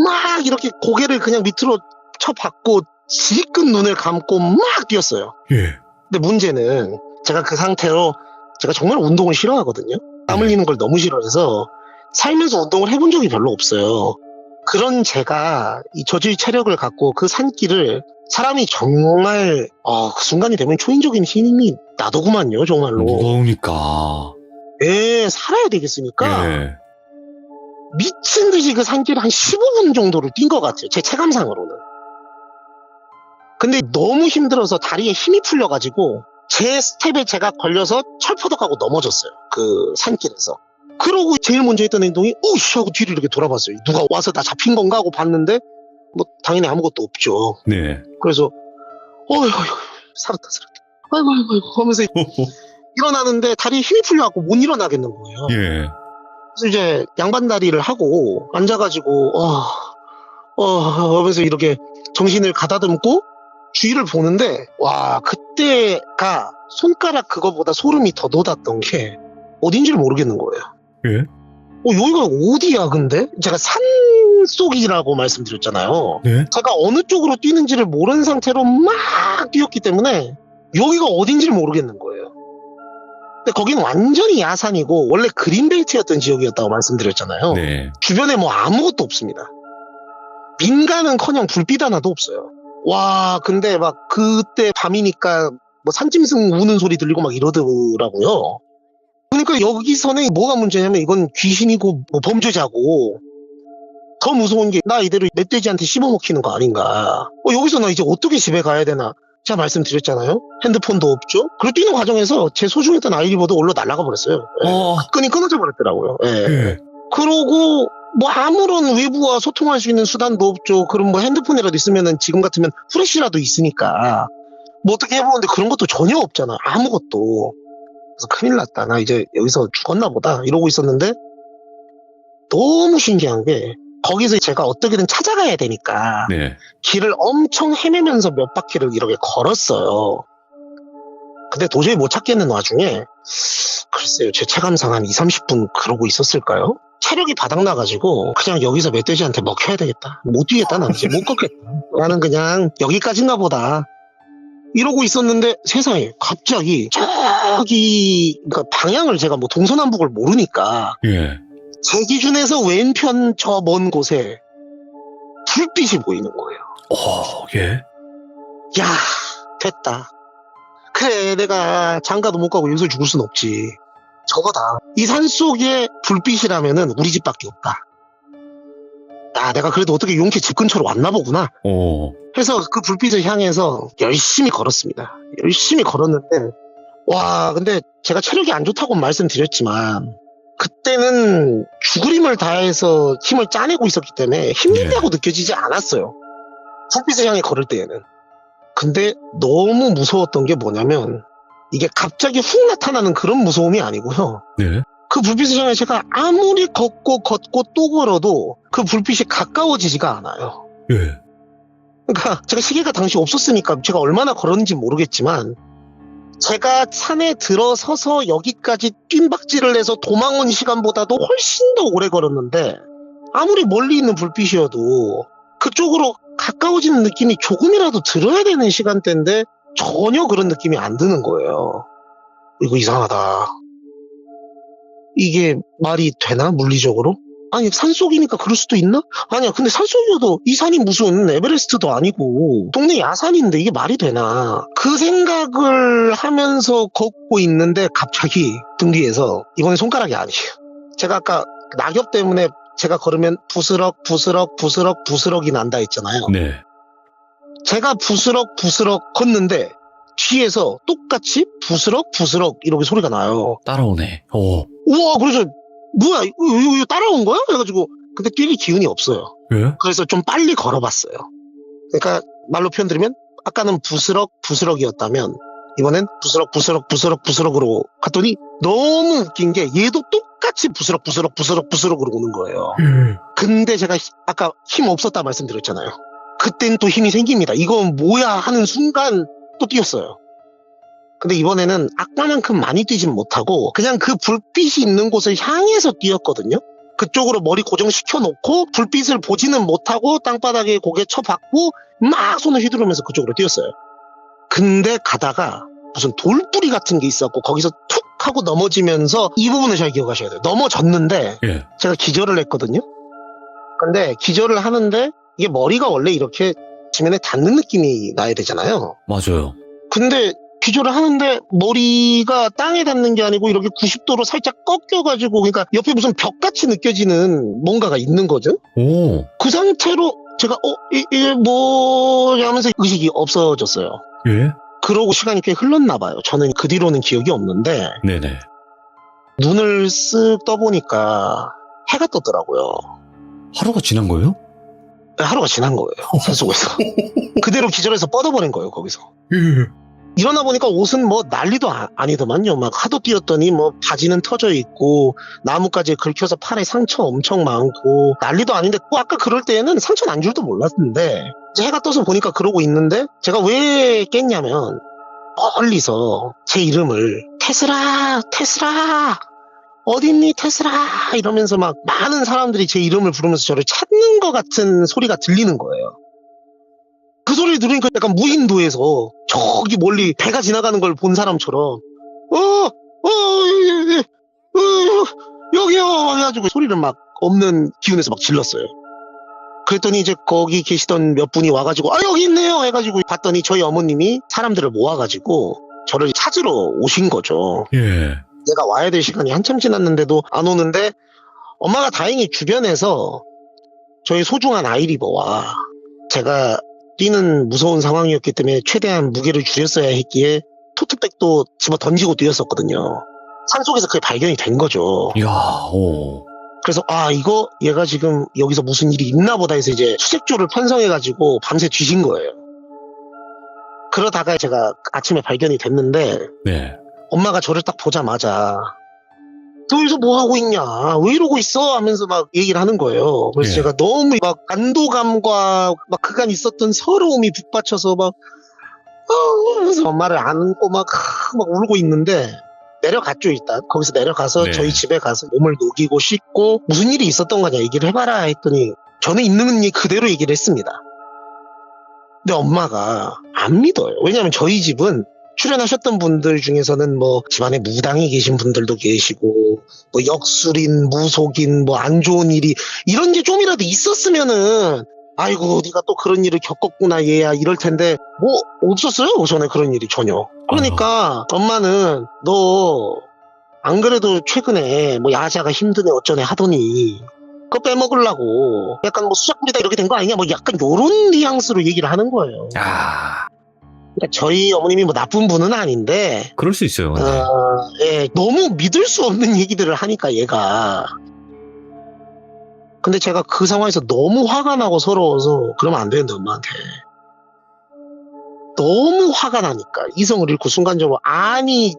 막 이렇게 고개를 그냥 밑으로 쳐박고 질끈 눈을 감고 막 뛰었어요.
예.
근데 문제는 제가 그 상태로 제가 정말 운동을 싫어하거든요. 땀 흘리는 걸 너무 싫어해서 살면서 운동을 해본 적이 별로 없어요. 그런 제가 이 저질 체력을 갖고 그 산길을 사람이 정말 그 순간이 되면 초인적인 힘이 나더구만요. 정말로.
무거우니까.
네, 살아야 되겠으니까
예.
미친 듯이 그 산길을 한 15분 정도를 뛴 것 같아요. 제 체감상으로는. 근데 너무 힘들어서 다리에 힘이 풀려가지고 제 스텝에 제가 걸려서 철퍼덕하고 넘어졌어요. 그 산길에서. 그러고 제일 먼저 했던 행동이 오씨 하고 뒤를 이렇게 돌아봤어요. 누가 와서 나 잡힌 건가 하고 봤는데 뭐 당연히 아무것도 없죠.
네.
그래서 어휴 살았다 아이고 하면서 일어나는데 다리에 힘이 풀려갖고 못 일어나겠는 거예요.
예.
그래서 이제 양반다리를 하고 앉아가지고 하면서 이렇게 정신을 가다듬고 주위를 보는데 와 그때가 손가락 그거보다 소름이 더 돋았던 게 어딘지를 모르겠는 거예요.
예.
여기가 어디야 근데? 제가 산속이라고 말씀드렸잖아요.
네.
제가 어느 쪽으로 뛰는지를 모르는 상태로 막 뛰었기 때문에 여기가 어딘지를 모르겠는 거예요. 근데 거기는 완전히 야산이고 원래 그린벨트였던 지역이었다고 말씀드렸잖아요.
네.
주변에 뭐 아무것도 없습니다. 민가는커녕 불빛 하나도 없어요. 와 근데 막 그때 밤이니까 뭐 산짐승 우는 소리 들리고 막 이러더라고요. 그러니까 여기서는 뭐가 문제냐면 이건 귀신이고 뭐 범죄자고 더 무서운 게 나 이대로 멧돼지한테 씹어먹히는 거 아닌가. 여기서 나 이제 어떻게 집에 가야 되나. 제가 말씀드렸잖아요. 핸드폰도 없죠. 그리고 뛰는 과정에서 제 소중했던 아이리버드 올라 날아가 버렸어요. 끈이 끊어져 버렸더라고요.
예.
그러고 뭐 아무런 외부와 소통할 수 있는 수단도 없죠. 그럼 뭐 핸드폰이라도 있으면은 지금 같으면 후레쉬라도 있으니까 뭐 어떻게 해보는데 그런 것도 전혀 없잖아. 아무것도. 그래서 큰일 났다. 나 이제 여기서 죽었나 보다. 이러고 있었는데 너무 신기한 게 거기서 제가 어떻게든 찾아가야 되니까
네.
길을 엄청 헤매면서 몇 바퀴를 이렇게 걸었어요. 근데 도저히 못 찾겠는 와중에 글쎄요. 제 체감상 한 20-30분 그러고 있었을까요? 체력이 바닥나가지고 그냥 여기서 멧돼지한테 먹혀야 되겠다. 못 뛰겠다. 난 이제 못 걷겠다. 나는 그냥 여기까지인가 보다. 이러고 있었는데 세상에 갑자기 저기 그러니까 방향을 제가 뭐 동서남북을 모르니까
예.
제 기준에서 왼편 저 먼 곳에 불빛이 보이는 거예요.
예.
야 됐다. 그래 내가 장가도 못 가고 여기서 죽을 순 없지. 저거다. 이 산속에 불빛이라면은 우리 집밖에 없다. 야 내가 그래도 어떻게 용케 집 근처로 왔나 보구나. 해서 그 불빛을 향해서 열심히 걸었습니다. 열심히 걸었는데 와 근데 제가 체력이 안 좋다고 말씀드렸지만 그때는 죽을 힘을 다해서 힘을 짜내고 있었기 때문에 힘들다고 느껴지지 않았어요. 불빛을 향해 걸을 때에는. 근데 너무 무서웠던 게 뭐냐면 이게 갑자기 훅 나타나는 그런 무서움이 아니고요.
네.
그 불빛을 향해 제가 아무리 걷고 또 걸어도 그 불빛이 가까워지지가 않아요.
예.
그러니까 제가 시계가 당시 없었으니까 제가 얼마나 걸었는지 모르겠지만 제가 산에 들어서서 여기까지 뜀박질을 해서 도망온 시간보다도 훨씬 더 오래 걸었는데 아무리 멀리 있는 불빛이어도 그쪽으로 가까워지는 느낌이 조금이라도 들어야 되는 시간대인데 전혀 그런 느낌이 안 드는 거예요. 이거 이상하다. 이게 말이 되나 물리적으로? 아니 산속이니까 그럴 수도 있나? 아니야 근데 산속이어도 이 산이 무슨 에베레스트도 아니고 동네 야산인데 이게 말이 되나? 그 생각을 하면서 걷고 있는데 갑자기 등 뒤에서, 이번엔 손가락이 아니에요. 제가 아까 낙엽 때문에 제가 걸으면 부스럭 부스럭이 난다 했잖아요.
네.
제가 부스럭 걷는데 뒤에서 똑같이 부스럭 이렇게 소리가 나요.
따라오네. 오.
우와, 그래서 뭐야, 이거 따라온 거야? 해가지고 근데 뛸 기운이 없어요.
예?
그래서 좀 빨리 걸어봤어요. 그러니까 말로 표현드리면 아까는 부스럭이었다면 이번엔 부스럭으로 갔더니 너무 웃긴 게 얘도 똑같이 부스럭으로 오는 거예요. 근데 제가 아까 힘 없었다 말씀드렸잖아요. 그땐 또 힘이 생깁니다. 이건 뭐야 하는 순간 또 뛰었어요. 근데 이번에는 아까만큼 많이 뛰진 못하고 그냥 그 불빛이 있는 곳을 향해서 뛰었거든요. 그쪽으로 머리 고정시켜 놓고 불빛을 보지는 못하고 땅바닥에 고개 쳐박고 막 손을 휘두르면서 그쪽으로 뛰었어요. 근데 가다가 무슨 돌뿌리 같은 게 있었고 거기서 툭 하고 넘어지면서, 이 부분을 잘 기억하셔야 돼요. 넘어졌는데
예.
제가 기절을 했거든요. 근데 기절을 하는데 이게 머리가 원래 이렇게 지면에 닿는 느낌이 나야 되잖아요.
맞아요.
근데 기절을 하는데 머리가 땅에 닿는 게 아니고 이렇게 90도로 살짝 꺾여가지고, 그러니까 옆에 무슨 벽같이 느껴지는 뭔가가 있는 거죠.
오.
그 상태로 제가 이게 뭐냐 하면서 의식이 없어졌어요.
예?
그러고 시간이 꽤 흘렀나 봐요. 저는 그 뒤로는 기억이 없는데
네네.
눈을 쓱 떠보니까 해가 떴더라고요.
하루가 지난 거예요?
하루가 지난 거예요. 산속에서. 그대로 기절해서 뻗어버린 거예요. 거기서.
예.
일어나 보니까 옷은 뭐 난리도 아니더만요. 막 하도 뛰었더니 뭐 바지는 터져 있고 나뭇가지에 긁혀서 팔에 상처 엄청 많고 난리도 아닌데, 또 아까 그럴 때에는 상처 난 줄도 몰랐는데 이제 해가 떠서 보니까 그러고 있는데, 제가 왜 깼냐면 멀리서 제 이름을 테슬라 어딨니 테슬라 이러면서 막 많은 사람들이 제 이름을 부르면서 저를 찾는 것 같은 소리가 들리는 거예요. 그 소리를 들으니까 약간 무인도에서 저기 멀리 배가 지나가는 걸 본 사람처럼 여기요 해가지고 소리를 막 없는 기운에서 막 질렀어요. 그랬더니 이제 거기 계시던 몇 분이 와가지고 여기 있네요 해가지고 봤더니 저희 어머님이 사람들을 모아가지고 저를 찾으러 오신 거죠.
예.
내가 와야 될 시간이 한참 지났는데도 안 오는데, 엄마가 다행히 주변에서 저희 소중한 아이리버와 제가 뛰는 무서운 상황이었기 때문에 최대한 무게를 줄였어야 했기에 토트백도 집어 던지고 뛰었었거든요. 산속에서 그게 발견이 된 거죠.
이야, 오.
그래서 이거 얘가 지금 여기서 무슨 일이 있나 보다 해서 이제 수색조를 편성해가지고 밤새 뒤진 거예요. 그러다가 제가 아침에 발견이 됐는데,
네.
엄마가 저를 딱 보자마자 너 여기서 뭐 하고 있냐, 왜 이러고 있어 하면서 막 얘기를 하는 거예요. 그래서
예.
제가 너무 막 안도감과 막 그간 있었던 서러움이 북받쳐서 막 하면서 엄마를 안고 막 울고 있는데, 내려갔죠. 일단 거기서 내려가서
네.
저희 집에 가서 몸을 녹이고 씻고 무슨 일이 있었던 거냐 얘기를 해봐라 했더니 저는 있는 일 그대로 얘기를 했습니다. 근데 엄마가 안 믿어요. 왜냐하면 저희 집은 출연하셨던 분들 중에서는 뭐 집안에 무당이 계신 분들도 계시고 뭐 역술인, 무속인, 뭐 안 좋은 일이 이런 게 좀이라도 있었으면은 아이고 네가 또 그런 일을 겪었구나 얘야 이럴 텐데, 뭐 없었어요. 전에 그런 일이 전혀. 그러니까 엄마는 너 안 그래도 최근에 뭐 야자가 힘드네 어쩌네 하더니 그거 빼먹으려고 약간 뭐 수작 부리다 이렇게 된 거 아니냐, 뭐 약간 요런 뉘앙스로 얘기를 하는 거예요.
아,
그러니까 저희 어머님이 뭐 나쁜 분은 아닌데
그럴 수 있어요. 근데.
예, 너무 믿을 수 없는 얘기들을 하니까 얘가. 근데 제가 그 상황에서 너무 화가 나고 서러워서 그러면 안 되는데 엄마한테 너무 화가 나니까 이성을 잃고 순간적으로 아니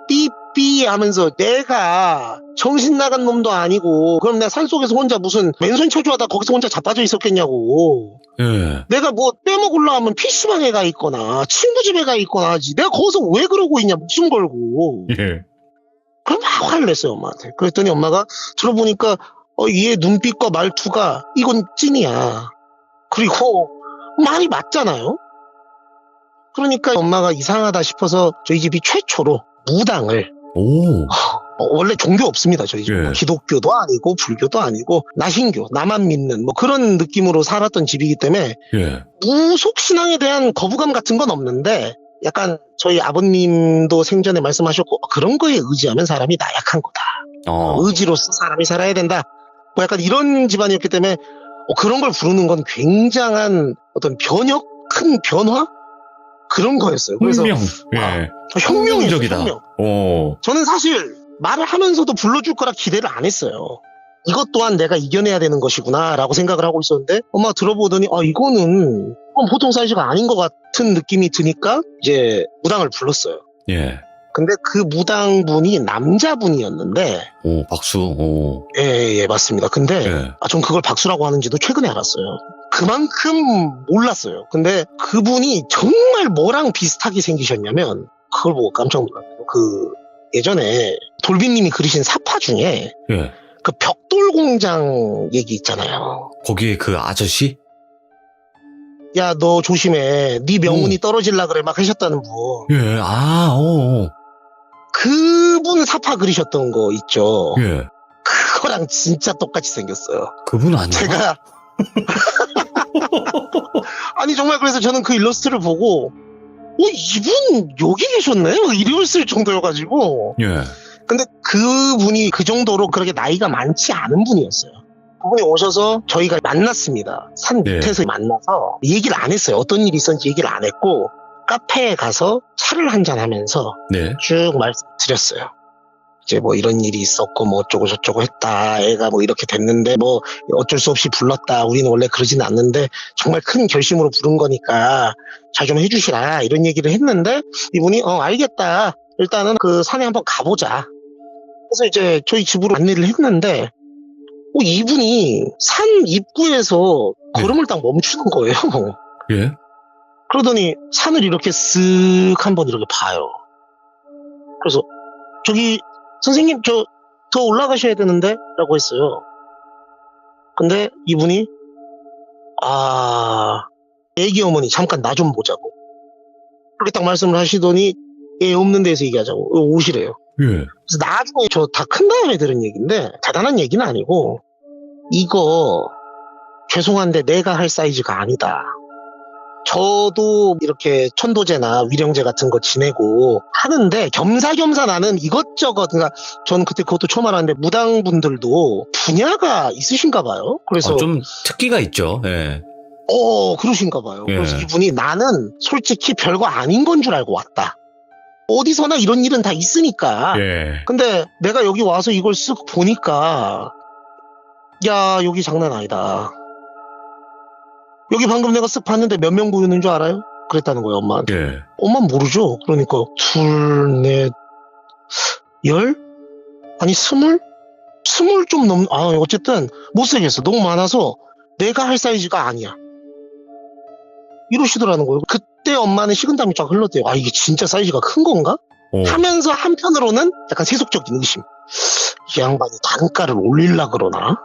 삐삐 하면서 내가 정신 나간 놈도 아니고 그럼 내가 산속에서 혼자 무슨 맨손 쳐주하다 거기서 혼자 자빠져 있었겠냐고.
예.
내가 뭐 빼먹으려 하면 PC방에 가 있거나 친구 집에 가 있거나 하지 내가 거기서 왜 그러고 있냐 목숨 걸고.
예.
그럼 막 화를 냈어요 엄마한테. 그랬더니 엄마가 들어보니까 얘 눈빛과 말투가 이건 찐이야. 그리고 말이 맞잖아요. 그러니까 엄마가 이상하다 싶어서 저희 집이 최초로 무당을,
오.
원래 종교 없습니다 저희 집.
예.
기독교도 아니고 불교도 아니고 나신교, 나만 믿는 뭐 그런 느낌으로 살았던 집이기 때문에
예.
무속 신앙에 대한 거부감 같은 건 없는데 약간 저희 아버님도 생전에 말씀하셨고 그런 거에 의지하면 사람이 나약한 거다. 의지로서 사람이 살아야 된다. 뭐 약간 이런 집안이었기 때문에 그런 걸 부르는 건 굉장한 어떤 변혁, 큰 변화 그런 거였어요. 그래서
혁명. 예.
혁명적이다.
혁명.
저는 사실 말을 하면서도 불러줄 거라 기대를 안 했어요. 이것 또한 내가 이겨내야 되는 것이구나라고 생각을 하고 있었는데 엄마가 들어보더니 이거는 보통 사이즈가 아닌 것 같은 느낌이 드니까 이제 무당을 불렀어요.
예.
근데 그 무당분이 남자분이었는데
박수.
예, 맞습니다. 근데
예.
전 그걸 박수라고 하는지도 최근에 알았어요. 그만큼 몰랐어요. 근데 그분이 정말 뭐랑 비슷하게 생기셨냐면 그걸 보고 깜짝 놀랐어요. 그 예전에 돌비님이 그리신 사파 중에
예.
그 벽돌 공장 얘기 있잖아요.
거기에 그 아저씨?
야, 너 조심해. 네 명운이 떨어질라 그래 막 하셨다는 분.
예.
그분 사파 그리셨던 거 있죠.
예.
그거랑 진짜 똑같이 생겼어요.
그분 아니야?
제가 아니 정말 그래서 저는 그 일러스트를 보고 이분 여기 계셨네? 막 이랬을 정도여가지고.
예.
근데 그분이 그 정도로 그렇게 나이가 많지 않은 분이었어요. 그분이 오셔서 저희가 만났습니다. 산 밑에서 만나서 얘기를 안 했어요. 어떤 일이 있었는지 얘기를 안 했고 카페에 가서 차를 한잔 하면서 쭉 말씀드렸어요. 이제 뭐 이런 일이 있었고 뭐 어쩌고 저쩌고 했다. 애가 뭐 이렇게 됐는데 뭐 어쩔 수 없이 불렀다. 우리는 원래 그러진 않는데 정말 큰 결심으로 부른 거니까 잘 좀 해주시라. 이런 얘기를 했는데 이분이 알겠다. 일단은 그 산에 한번 가보자. 그래서 이제 저희 집으로 안내를 했는데 이분이 산 입구에서 걸음을 딱 멈추는 거예요.
예.
그러더니 산을 이렇게 쓱 한번 이렇게 봐요. 그래서 저기 선생님 저 더 올라가셔야 되는데 라고 했어요. 근데 이분이 애기 어머니 잠깐 나 좀 보자고 그렇게 딱 말씀을 하시더니 애 없는 데서 얘기하자고 오시래요.
예.
그래서 나중에 저 다 큰 다음에 들은 얘기인데 대단한 얘기는 아니고 이거 죄송한데 내가 할 사이즈가 아니다. 저도 이렇게 천도제나 위령제 같은 거 지내고 하는데 겸사겸사 나는 이것저것 그러니까 저는 그때 그것도 처음 알았는데 무당분들도 분야가 있으신가 봐요. 그래서
좀 특기가 있죠. 예.
그러신가 봐요.
예.
그래서 이분이 나는 솔직히 별거 아닌 건 줄 알고 왔다. 어디서나 이런 일은 다 있으니까.
예.
근데 내가 여기 와서 이걸 쓱 보니까 야 여기 장난 아니다. 여기 방금 내가 쓱 봤는데 몇 명 보이는 줄 알아요? 그랬다는 거예요, 엄마한테.
예.
엄마 모르죠? 그러니까, 2, 4, 10? 아니, 20? 20 좀 어쨌든, 못생겼어. 너무 많아서 내가 할 사이즈가 아니야. 이러시더라는 거예요. 그때 엄마는 식은땀이 쫙 흘렀대요. 이게 진짜 사이즈가 큰 건가? 하면서 한편으로는 약간 세속적인 의심. 이 양반이 단가를 올리려고 그러나?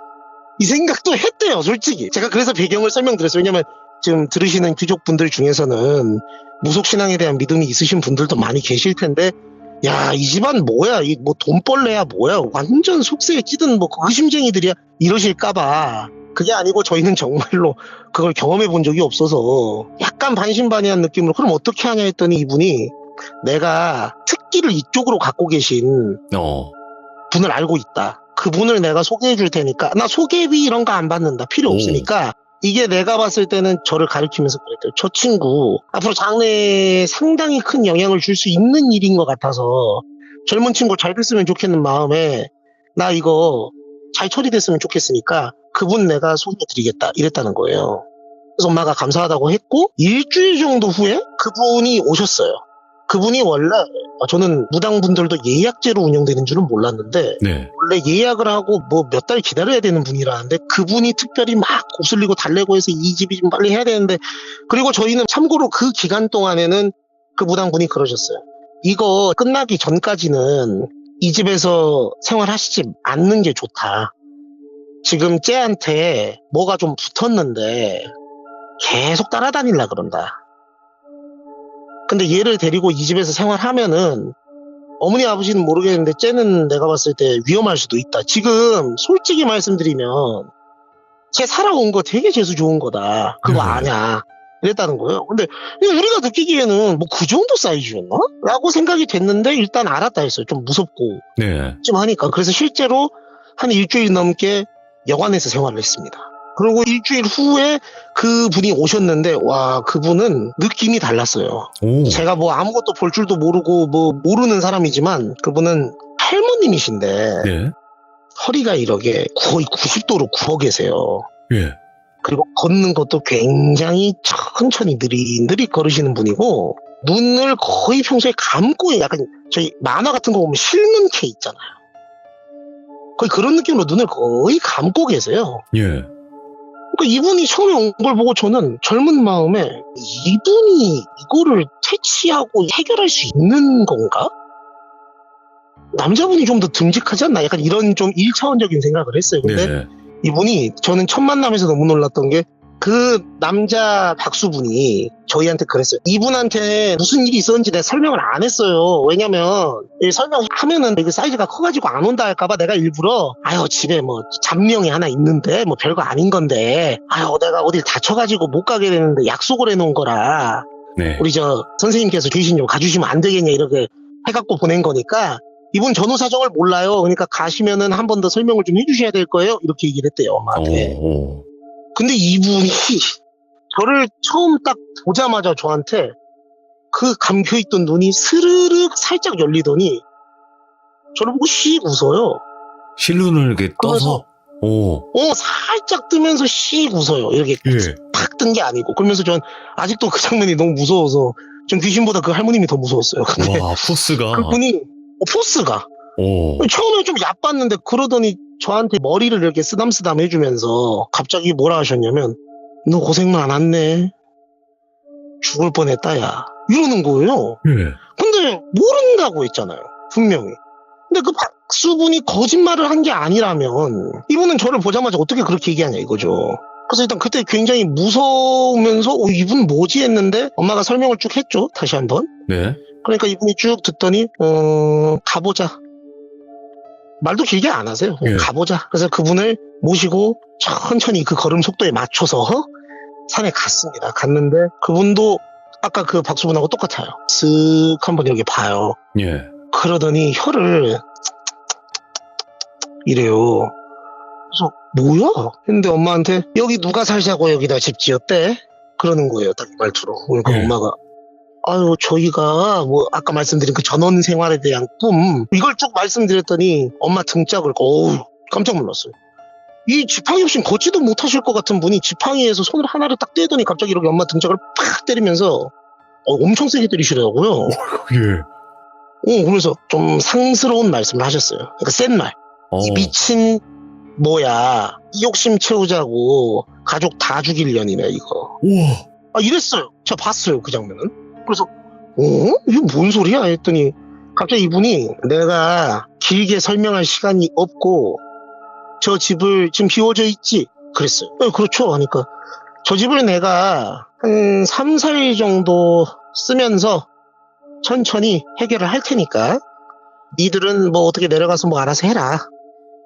이 생각도 했대요, 솔직히. 제가 그래서 배경을 설명드렸어요. 왜냐면 지금 들으시는 귀족분들 중에서는 무속신앙에 대한 믿음이 있으신 분들도 많이 계실 텐데, 야, 이 집안 뭐야? 이 뭐 돈벌레야 뭐야? 완전 속세에 찌든 뭐 의심쟁이들이야? 이러실까봐. 그게 아니고 저희는 정말로 그걸 경험해 본 적이 없어서 약간 반신반의한 느낌으로 그럼 어떻게 하냐 했더니 이분이 내가 특기를 이쪽으로 갖고 계신 분을 알고 있다. 그분을 내가 소개해 줄 테니까 나 소개비 이런 거 안 받는다. 필요 없으니까 이게 내가 봤을 때는 저를 가리키면서 그랬대요. 저 친구 앞으로 장래에 상당히 큰 영향을 줄 수 있는 일인 것 같아서 젊은 친구 잘 됐으면 좋겠는 마음에 나 이거 잘 처리됐으면 좋겠으니까 그분 내가 소개해 드리겠다 이랬다는 거예요. 그래서 엄마가 감사하다고 했고 일주일 정도 후에 그분이 오셨어요. 그분이 원래 저는 무당분들도 예약제로 운영되는 줄은 몰랐는데 원래 예약을 하고 뭐 몇 달 기다려야 되는 분이라는데 그분이 특별히 막 곱슬리고 달래고 해서 이 집이 좀 빨리 해야 되는데 그리고 저희는 참고로 그 기간 동안에는 그 무당분이 그러셨어요. 이거 끝나기 전까지는 이 집에서 생활하시지 않는 게 좋다. 지금 쟤한테 뭐가 좀 붙었는데 계속 따라다닐라 그런다. 근데 얘를 데리고 이 집에서 생활하면은 어머니 아버지는 모르겠는데 쟤는 내가 봤을 때 위험할 수도 있다. 지금 솔직히 말씀드리면 쟤 살아온 거 되게 재수 좋은 거다. 그거 아냐. 이랬다는 거예요. 근데 우리가 느끼기에는 뭐 그 정도 사이즈였나? 라고 생각이 됐는데 일단 알았다 했어요. 좀 무섭고
네.
좀 하니까. 그래서 실제로 한 일주일 넘게 여관에서 생활을 했습니다. 그리고 일주일 후에 그분이 오셨는데 와 그분은 느낌이 달랐어요.
오.
제가 뭐 아무것도 볼 줄도 모르고 뭐 모르는 사람이지만 그분은 할머님이신데
예.
허리가 이렇게 거의 90도로 구워 계세요.
예.
그리고 걷는 것도 굉장히 천천히 느릿느릿 걸으시는 분이고 눈을 거의 평소에 감고 약간 저희 만화 같은 거 보면 실눈 K 있잖아요. 거의 그런 느낌으로 눈을 거의 감고 계세요.
예.
그러니까 이분이 처음에 온 걸 보고 저는 젊은 마음에 이분이 이거를 퇴치하고 해결할 수 있는 건가? 남자분이 좀 더 듬직하지 않나? 약간 이런 좀 1차원적인 생각을 했어요. 근데
네.
이분이 저는 첫 만남에서 너무 놀랐던 게 그 남자 박수분이 저희한테 그랬어요. 이분한테 무슨 일이 있었는지 내가 설명을 안 했어요. 왜냐면 설명하면은 그 사이즈가 커가지고 안 온다 할까봐 내가 일부러 아유 집에 뭐 잡명이 하나 있는데 뭐 별거 아닌 건데 아유 내가 어딜 다쳐가지고 못 가게 되는데 약속을 해놓은 거라
네.
우리 저 선생님께서 대신 좀 가주시면 안 되겠냐 이렇게 해갖고 보낸 거니까 이분 전후 사정을 몰라요. 그러니까 가시면은 한 번 더 설명을 좀 해주셔야 될 거예요. 이렇게 얘기를 했대요 엄마한테.
오.
근데 이분이 저를 처음 딱 보자마자 저한테 그 감겨있던 눈이 스르륵 살짝 열리더니 저를 보고 씩 웃어요.
실눈을 이렇게 떠서. 오.
살짝 뜨면서 씩 웃어요. 이렇게
예.
팍 뜬 게 아니고. 그러면서 전 아직도 그 장면이 너무 무서워서 전 귀신보다 그 할머님이 더 무서웠어요. 근데
와, 포스가.
그분이 포스가
오.
처음에 좀 얕봤는데 그러더니 저한테 머리를 이렇게 쓰담쓰담 해주면서 갑자기 뭐라 하셨냐면 너 고생 많았네. 죽을 뻔했다 야. 이러는 거예요.
예.
근데 모른다고 했잖아요. 분명히. 근데 그 박수분이 거짓말을 한 게 아니라면 이분은 저를 보자마자 어떻게 그렇게 얘기하냐 이거죠. 그래서 일단 그때 굉장히 무서우면서 이분 뭐지 했는데 엄마가 설명을 쭉 했죠. 다시 한번.
네.
그러니까 이분이 쭉 듣더니 가보자. 말도 길게 안 하세요.
예.
가보자. 그래서 그분을 모시고 천천히 그 걸음 속도에 맞춰서 산에 갔습니다. 갔는데 그분도 아까 그 박수분하고 똑같아요. 쓱 한번 여기 봐요.
예.
그러더니 혀를 이래요. 그래서 뭐야? 했는데 엄마한테 여기 누가 살자고 여기다 집 지었대? 그러는 거예요. 딱 말투로. 그러니까
예.
엄마가 아유 저희가 뭐 아까 말씀드린 그 전원 생활에 대한 꿈 이걸 쭉 말씀드렸더니 엄마 등짝을 어우 깜짝 놀랐어요. 이 지팡이 없이 걷지도 못하실 것 같은 분이 지팡이에서 손을 하나를 딱 떼더니 갑자기 이렇게 엄마 등짝을 팍 때리면서 엄청 세게 때리시더라고요.
예.
그러면서 좀 상스러운 말씀을 하셨어요. 그러니까 센 말. 이 미친 뭐야 이 욕심 채우자고 가족 다 죽일 년이네 이거.
우와.
이랬어요. 제가 봤어요 그 장면은. 그래서 이게 뭔 소리야 했더니 갑자기 이분이 내가 길게 설명할 시간이 없고 저 집을 지금 비워져 있지? 그랬어요. 그렇죠 하니까 저 집을 내가 한 3, 4일 정도 쓰면서 천천히 해결을 할 테니까 니들은 뭐 어떻게 내려가서 뭐 알아서 해라.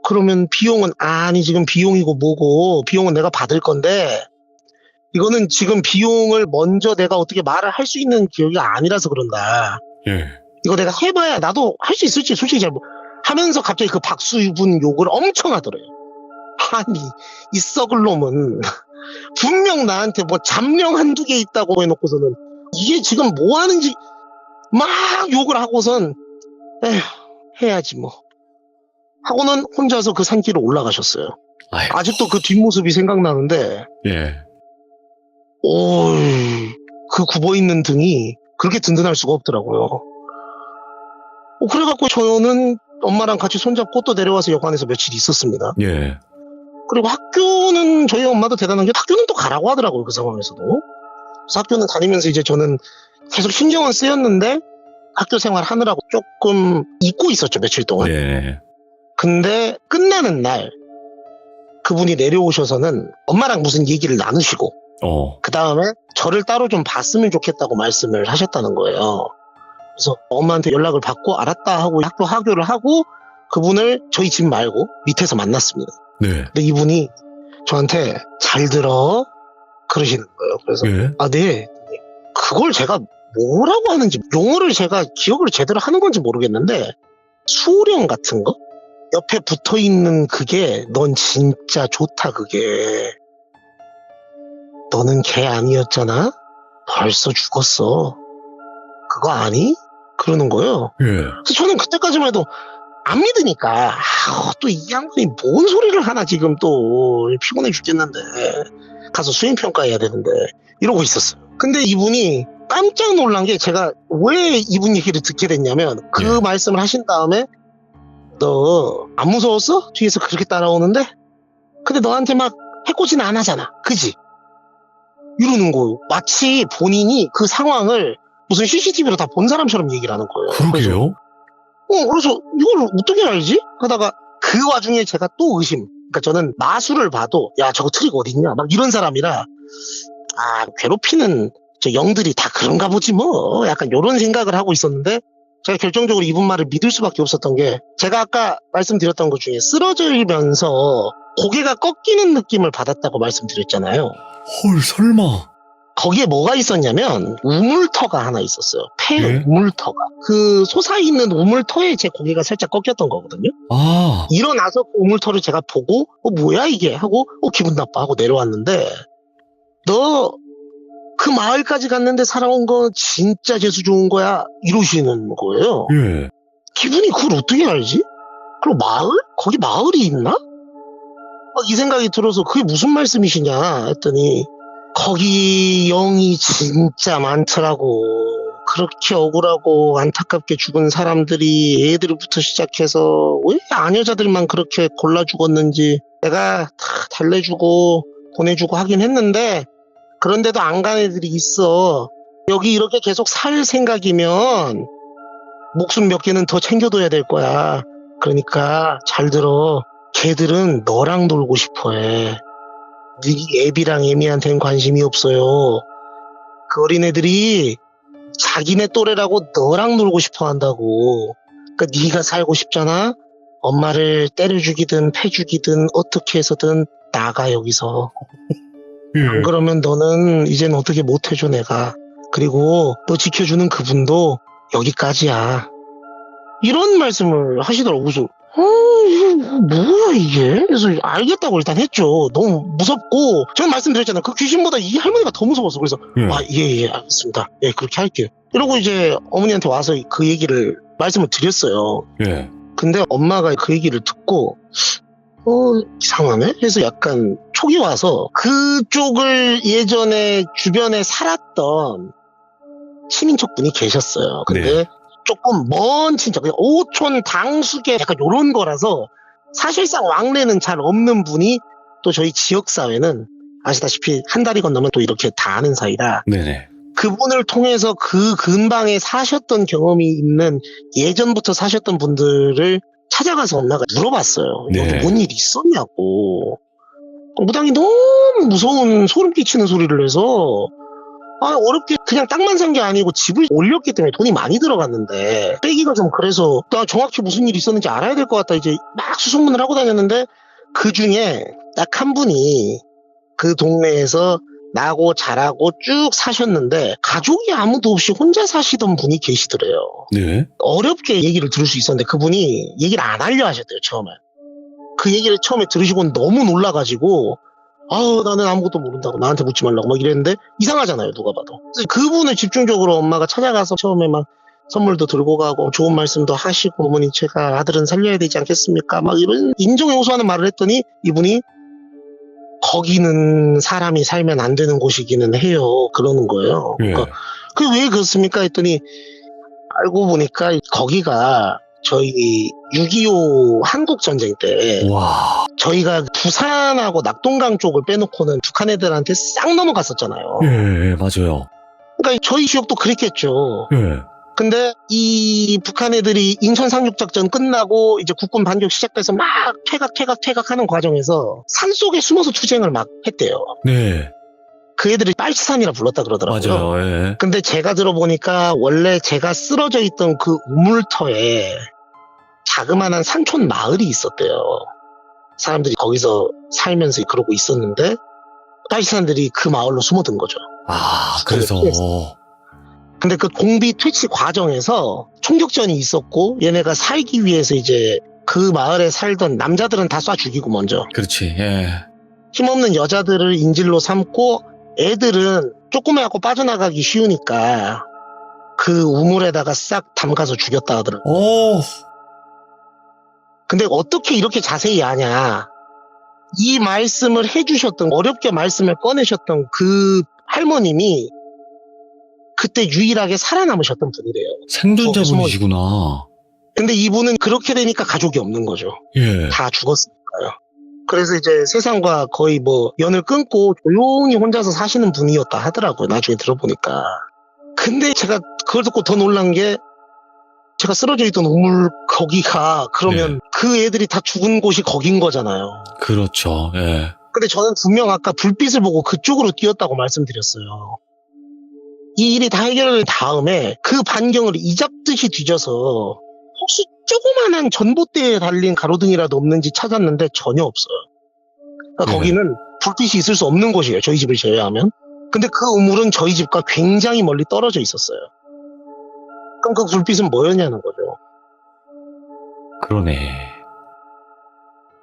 그러면 비용은 아니 지금 비용이고 뭐고 비용은 내가 받을 건데 이거는 지금 비용을 먼저 내가 어떻게 말을 할 수 있는 기억이 아니라서 그런다.
예.
이거 내가 해봐야 나도 할 수 있을지 솔직히 잘 하면서 갑자기 그 박수분 욕을 엄청 하더래요. 아니 이 썩을 놈은 분명 나한테 뭐 잠령 한두 개 있다고 해놓고서는 이게 지금 뭐 하는지 막 욕을 하고선 에휴 해야지 뭐 하고는 혼자서 그 산길을 올라가셨어요.
아이고.
아직도 그 뒷모습이 생각나는데
예.
그 굽어있는 등이 그렇게 든든할 수가 없더라고요. 그래갖고 저는 엄마랑 같이 손잡고 또 내려와서 여관에서 며칠 있었습니다.
예.
그리고 학교는 저희 엄마도 대단한 게 학교는 또 가라고 하더라고요. 그 상황에서도. 그래서 학교는 다니면서 이제 저는 계속 신경은 쓰였는데 학교 생활 하느라고 조금 잊고 있었죠. 며칠 동안.
예.
근데 끝나는 날 그분이 내려오셔서는 엄마랑 무슨 얘기를 나누시고 그 다음에 저를 따로 좀 봤으면 좋겠다고 말씀을 하셨다는 거예요. 그래서 엄마한테 연락을 받고 알았다 하고 학교 하교를 하고 그분을 저희 집 말고 밑에서 만났습니다.
네.
근데 이분이 저한테 잘 들어. 그러시는 거예요. 그래서
예.
아, 네. 그걸 제가 뭐라고 하는지 용어를 제가 기억을 제대로 하는 건지 모르겠는데 수호령 같은 거? 옆에 붙어있는 그게 넌 진짜 좋다 그게. 너는 걔 아니었잖아? 벌써 죽었어. 그거 아니? 그러는 거예요.
예.
그래서 저는 그때까지만 해도 안 믿으니까 또 이 양반이 뭔 소리를 하나 지금 또 피곤해 죽겠는데 가서 수행평가해야 되는데 이러고 있었어요. 근데 이분이 깜짝 놀란 게 제가 왜 이분 얘기를 듣게 됐냐면 그
예.
말씀을 하신 다음에 너 안 무서웠어? 뒤에서 그렇게 따라오는데? 근데 너한테 막 해코지는 안 하잖아. 그지? 이러는 거예요. 마치 본인이 그 상황을 무슨 CCTV로 다 본 사람처럼 얘기를 하는 거예요.
그러게요.
그래서 이걸 어떻게 알지? 하다가 그 와중에 제가 또 의심. 그러니까 저는 마술을 봐도 야 저거 트릭 어딨냐? 막 이런 사람이라 괴롭히는 저 영들이 다 그런가 보지 뭐. 약간 이런 생각을 하고 있었는데 제가 결정적으로 이분 말을 믿을 수밖에 없었던 게 제가 아까 말씀드렸던 것 중에 쓰러지면서 고개가 꺾이는 느낌을 받았다고 말씀드렸잖아요.
헐, 설마.
거기에 뭐가 있었냐면 우물터가 하나 있었어요. 폐
예?
우물터가. 그 솟아있는 우물터에 제 고개가 살짝 꺾였던 거거든요.
아,
일어나서 그 우물터를 제가 보고 뭐야 이게 하고 기분 나빠 하고 내려왔는데 너 그 마을까지 갔는데 살아온 거 진짜 재수 좋은 거야 이러시는 거예요.
예.
기분이 그걸 어떻게 알지? 그리고 마을? 거기 마을이 있나? 이 생각이 들어서 그게 무슨 말씀이시냐 했더니 거기 영이 진짜 많더라고. 그렇게 억울하고 안타깝게 죽은 사람들이 애들부터 시작해서 왜 아녀자들만 그렇게 골라 죽었는지 내가 다 달래주고 보내주고 하긴 했는데 그런데도 안 간 애들이 있어. 여기 이렇게 계속 살 생각이면 목숨 몇 개는 더 챙겨둬야 될 거야. 그러니까 잘 들어. 걔들은 너랑 놀고 싶어 해. 네 애비랑 애미한테는 관심이 없어요. 그 어린애들이 자기네 또래라고 너랑 놀고 싶어 한다고. 그러니까 네가 살고 싶잖아. 엄마를 때려 죽이든 패 죽이든 어떻게 해서든 나가 여기서. 안 그러면 너는 이젠 어떻게 못 해줘 내가. 그리고 너 지켜주는 그분도 여기까지야. 이런 말씀을 하시더라고. 그래서 이거 뭐야 이게? 그래서 알겠다고 일단 했죠. 너무 무섭고 저는 말씀드렸잖아요. 그 귀신보다 이 할머니가 더 무서웠어. 그래서 예 알겠습니다. 예 그렇게 할게요. 이러고 이제 어머니한테 와서 그 얘기를 말씀을 드렸어요.
예.
근데 엄마가 그 얘기를 듣고 이상하네? 그래서 약간 촉이 와서 그쪽을 예전에 주변에 살았던 친인척 분이 계셨어요. 근데
네.
조금 먼 친척, 그냥 오촌 당숙의 약간 요런 거라서 사실상 왕래는 잘 없는 분이 또 저희 지역사회는 아시다시피 한 달이 건너면 또 이렇게 다 아는 사이라
네네.
그분을 통해서 그 근방에 사셨던 경험이 있는 예전부터 사셨던 분들을 찾아가서 엄마가 물어봤어요.
네.
여기 뭔 일 있었냐고. 무당이 너무 무서운 소름 끼치는 소리를 해서 어렵게 그냥 땅만 산 게 아니고 집을 올렸기 때문에 돈이 많이 들어갔는데 빼기가 좀 그래서 나 정확히 무슨 일이 있었는지 알아야 될 것 같다 이제 막 수소문을 하고 다녔는데 그 중에 딱 한 분이 그 동네에서 나고 자라고 쭉 사셨는데 가족이 아무도 없이 혼자 사시던 분이 계시더래요.
네.
어렵게 얘기를 들을 수 있었는데 그분이 얘기를 안 하려 하셨대요. 처음에. 그 얘기를 처음에 들으시고는 너무 놀라가지고 나는 아무것도 모른다고 나한테 묻지 말라고 막 이랬는데 이상하잖아요. 누가 봐도. 그래서 그분을 집중적으로 엄마가 찾아가서 처음에 막 선물도 들고 가고 좋은 말씀도 하시고 어머니 제가 아들은 살려야 되지 않겠습니까? 막 이런 인정에 호소하는 말을 했더니 이분이 거기는 사람이 살면 안 되는 곳이기는 해요. 그러는 거예요.
예.
그러니까 그게 왜 그렇습니까? 했더니 알고 보니까 거기가 저희 6.25 한국전쟁 때
와.
저희가 부산하고 낙동강 쪽을 빼놓고는 북한 애들한테 싹 넘어갔었잖아요.
예, 맞아요.
그러니까 저희 지역도 그랬겠죠.
예.
근데 이 북한 애들이 인천 상륙작전 끝나고 이제 국군 반격 시작돼서 막 퇴각하는 과정에서 산속에 숨어서 투쟁을 막 했대요.
네.
그 애들이 빨치산이라 불렀다 그러더라고요.
맞아요. 예.
근데 제가 들어보니까 원래 제가 쓰러져 있던 그 우물터에 자그마한 산촌 마을이 있었대요. 사람들이 거기서 살면서 그러고 있었는데 파키스탄들이 그 마을로 숨어든 거죠.
아, 그래서.
근데 그 공비 퇴치 과정에서 총격전이 있었고 얘네가 살기 위해서 이제 그 마을에 살던 남자들은 다 쏴 죽이고 먼저
그렇지, 예.
힘없는 여자들을 인질로 삼고 애들은 조그매갖고 빠져나가기 쉬우니까 그 우물에다가 싹 담가서 죽였다 하더라고요.
오,
근데 어떻게 이렇게 자세히 아냐. 이 말씀을 해주셨던, 어렵게 말씀을 꺼내셨던 그 할머님이 그때 유일하게 살아남으셨던 분이래요.
생존자분이시구나.
근데 이분은 그렇게 되니까 가족이 없는 거죠.
예.
다 죽었으니까요. 그래서 이제 세상과 거의 뭐 연을 끊고 조용히 혼자서 사시는 분이었다 하더라고요. 나중에 들어보니까. 근데 제가 그걸 듣고 더 놀란 게 제가 쓰러져 있던 우물 거기가 그러면
네.
그 애들이 다 죽은 곳이 거긴 거잖아요.
그렇죠, 예.
근데 저는 분명 아까 불빛을 보고 그쪽으로 뛰었다고 말씀드렸어요. 이 일이 다 해결된 다음에 그 반경을 이잡듯이 뒤져서 혹시 조그만한 전봇대에 달린 가로등이라도 없는지 찾았는데 전혀 없어요. 그러니까
네.
거기는 불빛이 있을 수 없는 곳이에요. 저희 집을 제외하면. 근데 그 우물은 저희 집과 굉장히 멀리 떨어져 있었어요. 그럼 그 불빛은 뭐였냐는 거죠.
그러네.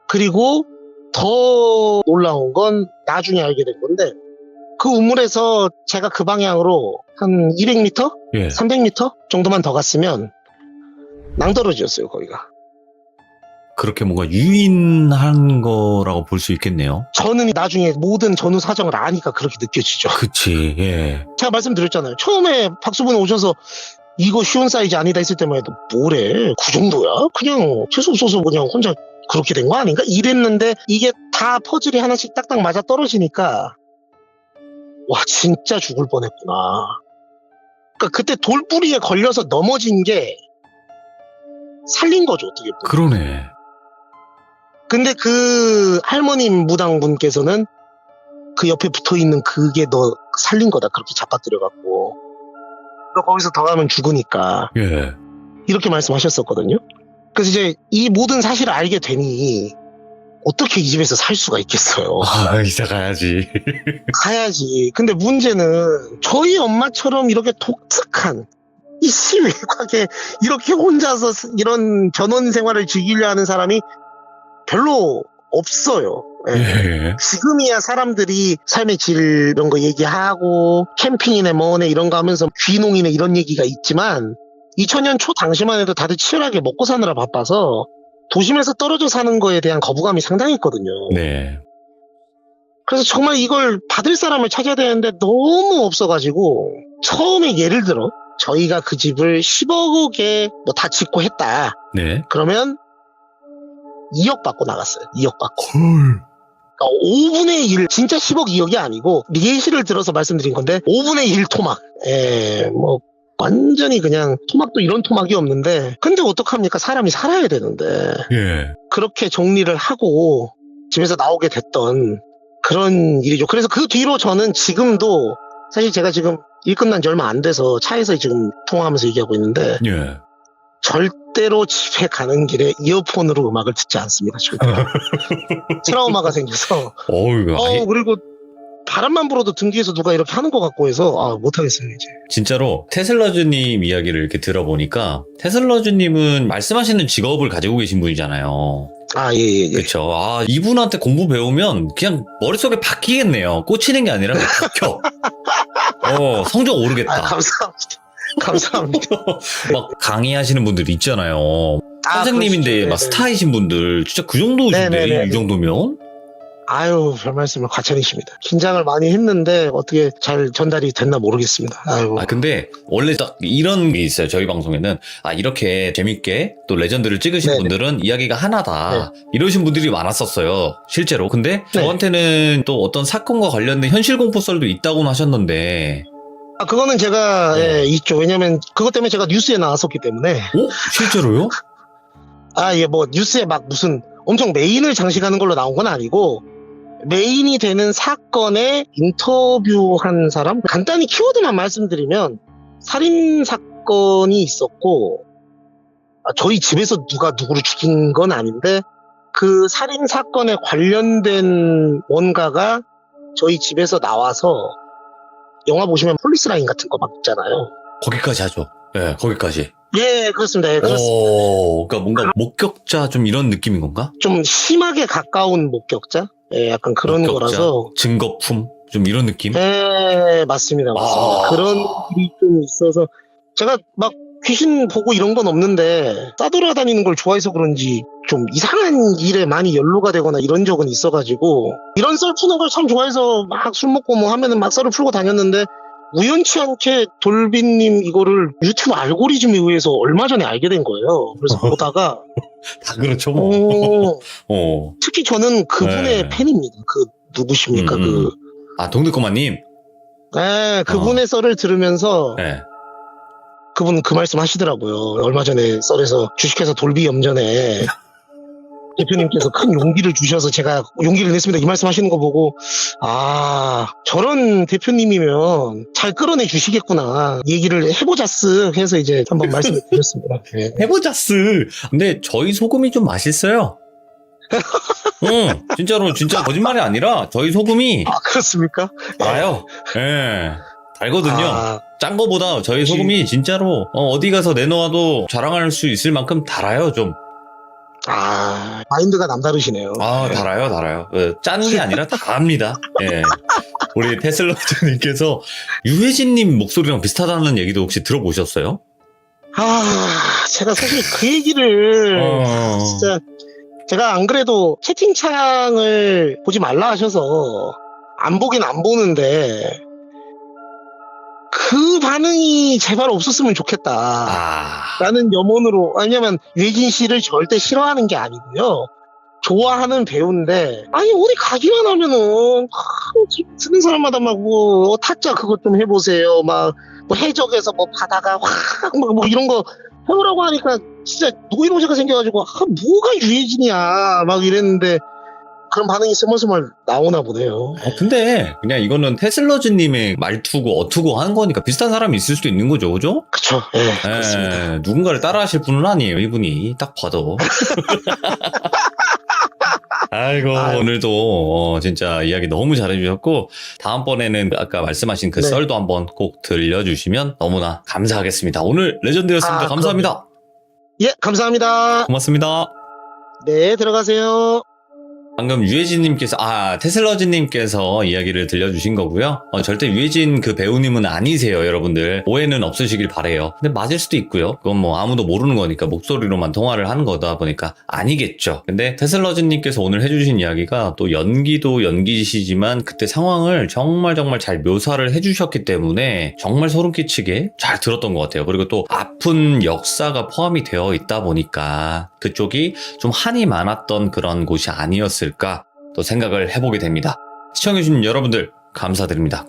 그리고 더 놀라운 건 나중에 알게 된 건데 그 우물에서 제가 그 방향으로 한 200m?
예.
300m 정도만 더 갔으면 낭떠러지였어요, 거기가.
그렇게 뭔가 유인한 거라고 볼 수 있겠네요.
저는 나중에 모든 전후 사정을 아니까 그렇게 느껴지죠.
그치, 예.
제가 말씀드렸잖아요. 처음에 박수분 오셔서 이거 쉬운 사이즈 아니다 했을 때만 해도 뭐래? 그 정도야? 그냥 재수 없어서 그냥 혼자 그렇게 된 거 아닌가? 이랬는데 이게 다 퍼즐이 하나씩 딱딱 맞아 떨어지니까 와 진짜 죽을 뻔했구나. 그러니까 그때 돌뿌리에 걸려서 넘어진 게 살린 거죠, 어떻게 보면.
그러네.
근데 그 할머님 무당분께서는 그 옆에 붙어있는 그게 너 살린 거다, 그렇게 잡아뜨려갖고. 너 거기서 더 가면 죽으니까.
예.
이렇게 말씀하셨었거든요. 그래서 이제 이 모든 사실을 알게 되니 어떻게 이 집에서 살 수가 있겠어요.
아, 이사 가야지.
가야지. 근데 문제는 저희 엄마처럼 이렇게 독특한 이 시외곽에 이렇게 혼자서 이런 전원 생활을 즐기려 하는 사람이 별로 없어요. 예.
예.
지금이야 사람들이 삶의 질 이런 거 얘기하고 캠핑이네 뭐네 이런 거 하면서 귀농이네 이런 얘기가 있지만 2000년 초 당시만 해도 다들 치열하게 먹고 사느라 바빠서 도심에서 떨어져 사는 거에 대한 거부감이 상당했거든요.
네.
그래서 정말 이걸 받을 사람을 찾아야 되는데 너무 없어가지고 처음에 예를 들어 저희가 그 집을 10억에 뭐 다 짓고 했다.
네.
그러면 2억 받고 나갔어요. 2억 받고.
헐.
그러니까 5분의 1, 진짜 10억 2억이 아니고 예시를 들어서 말씀드린 건데 5분의 1 토막. 뭐 완전히 그냥 토막도 이런 토막이 없는데 근데 어떡합니까? 사람이 살아야 되는데
예.
그렇게 정리를 하고 집에서 나오게 됐던 그런 일이죠. 그래서 그 뒤로 저는 지금도 사실 제가 지금 일 끝난 지 얼마 안 돼서 차에서 지금 통화하면서 얘기하고 있는데
예.
절대로 집에 가는 길에 이어폰으로 음악을 듣지 않습니다. 절대로. 트라우마가 생겨서.
어우,
그리고 바람만 불어도 등 뒤에서 누가 이렇게 하는 것 같고 해서 못하겠어요 이제.
진짜로 테슬러즈님 이야기를 이렇게 들어보니까 테슬러즈님은 말씀하시는 직업을 가지고 계신 분이잖아요.
예.
그렇죠. 이분한테 공부 배우면 그냥 머릿속에 박히겠네요. 꽂히는 게 아니라 그냥 박혀. 성적 오르겠다.
감사합니다.
막 강의하시는 분들 있잖아요. 선생님인데
그렇죠.
막
네네.
스타이신 분들 진짜 그 정도신데
네네네.
이 정도면?
아유, 별 말씀을 과찬이십니다. 긴장을 많이 했는데 어떻게 잘 전달이 됐나 모르겠습니다. 아유.
근데 원래 딱 이런 게 있어요. 저희 방송에는 이렇게 재밌게 또 레전드를 찍으신
네네.
분들은 이야기가 하나다 이러신 분들이 많았었어요. 실제로. 근데
네.
저한테는 또 어떤 사건과 관련된 현실 공포썰도 있다고는 하셨는데
그거는 제가
네.
있죠. 왜냐면 그것 때문에 제가 뉴스에 나왔었기 때문에.
실제로요?
뭐 뉴스에 막 무슨 엄청 메인을 장식하는 걸로 나온 건 아니고 메인이 되는 사건에 인터뷰한 사람? 간단히 키워드만 말씀드리면 살인 사건이 있었고 저희 집에서 누가 누구를 죽인 건 아닌데 그 살인 사건에 관련된 뭔가가 저희 집에서 나와서 영화 보시면 폴리스 라인 같은 거 막 있잖아요.
거기까지 하죠. 예, 거기까지.
예, 그렇습니다. 예, 그렇습니다.
그러니까 뭔가 목격자 좀 이런 느낌인 건가?
좀 심하게 가까운 목격자? 예, 약간 그런
목격자,
거라서.
증거품 좀 이런 느낌?
예, 맞습니다. 맞습니다.
아.
그런 일이 좀 있어서 제가 막 귀신 보고 이런 건 없는데 싸돌아다니는 걸 좋아해서 그런지 좀 이상한 일에 많이 연루가 되거나 이런 적은 있어가지고 이런 썰 푸는 걸 참 좋아해서 막 술 먹고 뭐 하면은 막 썰을 풀고 다녔는데 우연치 않게 돌비님 이거를 유튜브 알고리즘에 의해서 얼마 전에 알게 된 거예요. 그래서 보다가
다 그렇죠 뭐.
특히 저는 그분의
네.
팬입니다. 그 누구십니까?
아, 동대꼬마님.
네, 그분의 썰을 들으면서
네.
그분 그 말씀 하시더라고요. 얼마 전에 썰에서 주식회사 돌비 염전에 대표님께서 큰 용기를 주셔서 제가 용기를 냈습니다. 이 말씀 하시는 거 보고 아, 저런 대표님이면 잘 끌어내 주시겠구나. 얘기를 해보자스 해서 이제 한번 말씀을 드렸습니다. 네.
해보자스. 근데 저희 소금이 좀 맛있어요. 진짜로 진짜 거짓말이 아니라 저희 소금이
아, 그렇습니까?
달아요. 예. 달거든요.
아,
짠 거보다 저희
역시.
소금이 진짜로 어디 가서 내놓아도 자랑할 수 있을 만큼 달아요 좀.
마인드가 남다르시네요.
아, 달아요. 짠 게 아니라 달합니다. 예. 우리 테슬러즈님께서 유해진님 목소리랑 비슷하다는 얘기도 혹시 들어보셨어요?
제가 사실 그 얘기를 진짜 제가 안 그래도 채팅창을 보지 말라 하셔서 안 보긴 안 보는데 그 반응이 제발 없었으면 좋겠다 라는 염원으로. 왜냐면 유해진 씨를 절대 싫어하는 게 아니고요, 좋아하는 배우인데 아니 어디 가기만 하면은 듣는 사람마다 막 뭐 타짜 그것 좀 해보세요, 막 뭐 해적에서 뭐 바다가 확 이런 거 해보라고 하니까 진짜 노이로제가 생겨가지고 뭐가 유해진이야 막 이랬는데 그런 반응이 스멀스멀 나오나 보네요.
근데 그냥 이거는 테슬러즈님의 말투고 어투고 하는 거니까 비슷한 사람이 있을 수도 있는 거죠, 그죠?
그쵸. 예, 그렇습니다.
누군가를 따라하실 분은 아니에요, 이분이. 딱 봐도. 아이고, 오늘도 진짜 이야기 너무 잘해주셨고, 다음번에는 아까 말씀하신 그
네.
썰도 한번 꼭 들려주시면 너무나 감사하겠습니다. 오늘 레전드였습니다. 감사합니다.
예, 감사합니다.
고맙습니다.
네, 들어가세요.
방금 유해진님께서, 테슬러즈님께서 이야기를 들려주신 거고요. 절대 유해진 그 배우님은 아니세요, 여러분들. 오해는 없으시길 바래요. 근데 맞을 수도 있고요. 그건 뭐 아무도 모르는 거니까 목소리로만 통화를 하는 거다 보니까 아니겠죠. 근데 테슬러즈님께서 오늘 해주신 이야기가 또 연기도 연기시지만 그때 상황을 정말 잘 묘사를 해주셨기 때문에 정말 소름 끼치게 잘 들었던 것 같아요. 그리고 또 아픈 역사가 포함이 되어 있다 보니까 그쪽이 좀 한이 많았던 그런 곳이 아니었을까 또 생각을 해보게 됩니다. 시청해주신 여러분들 감사드립니다.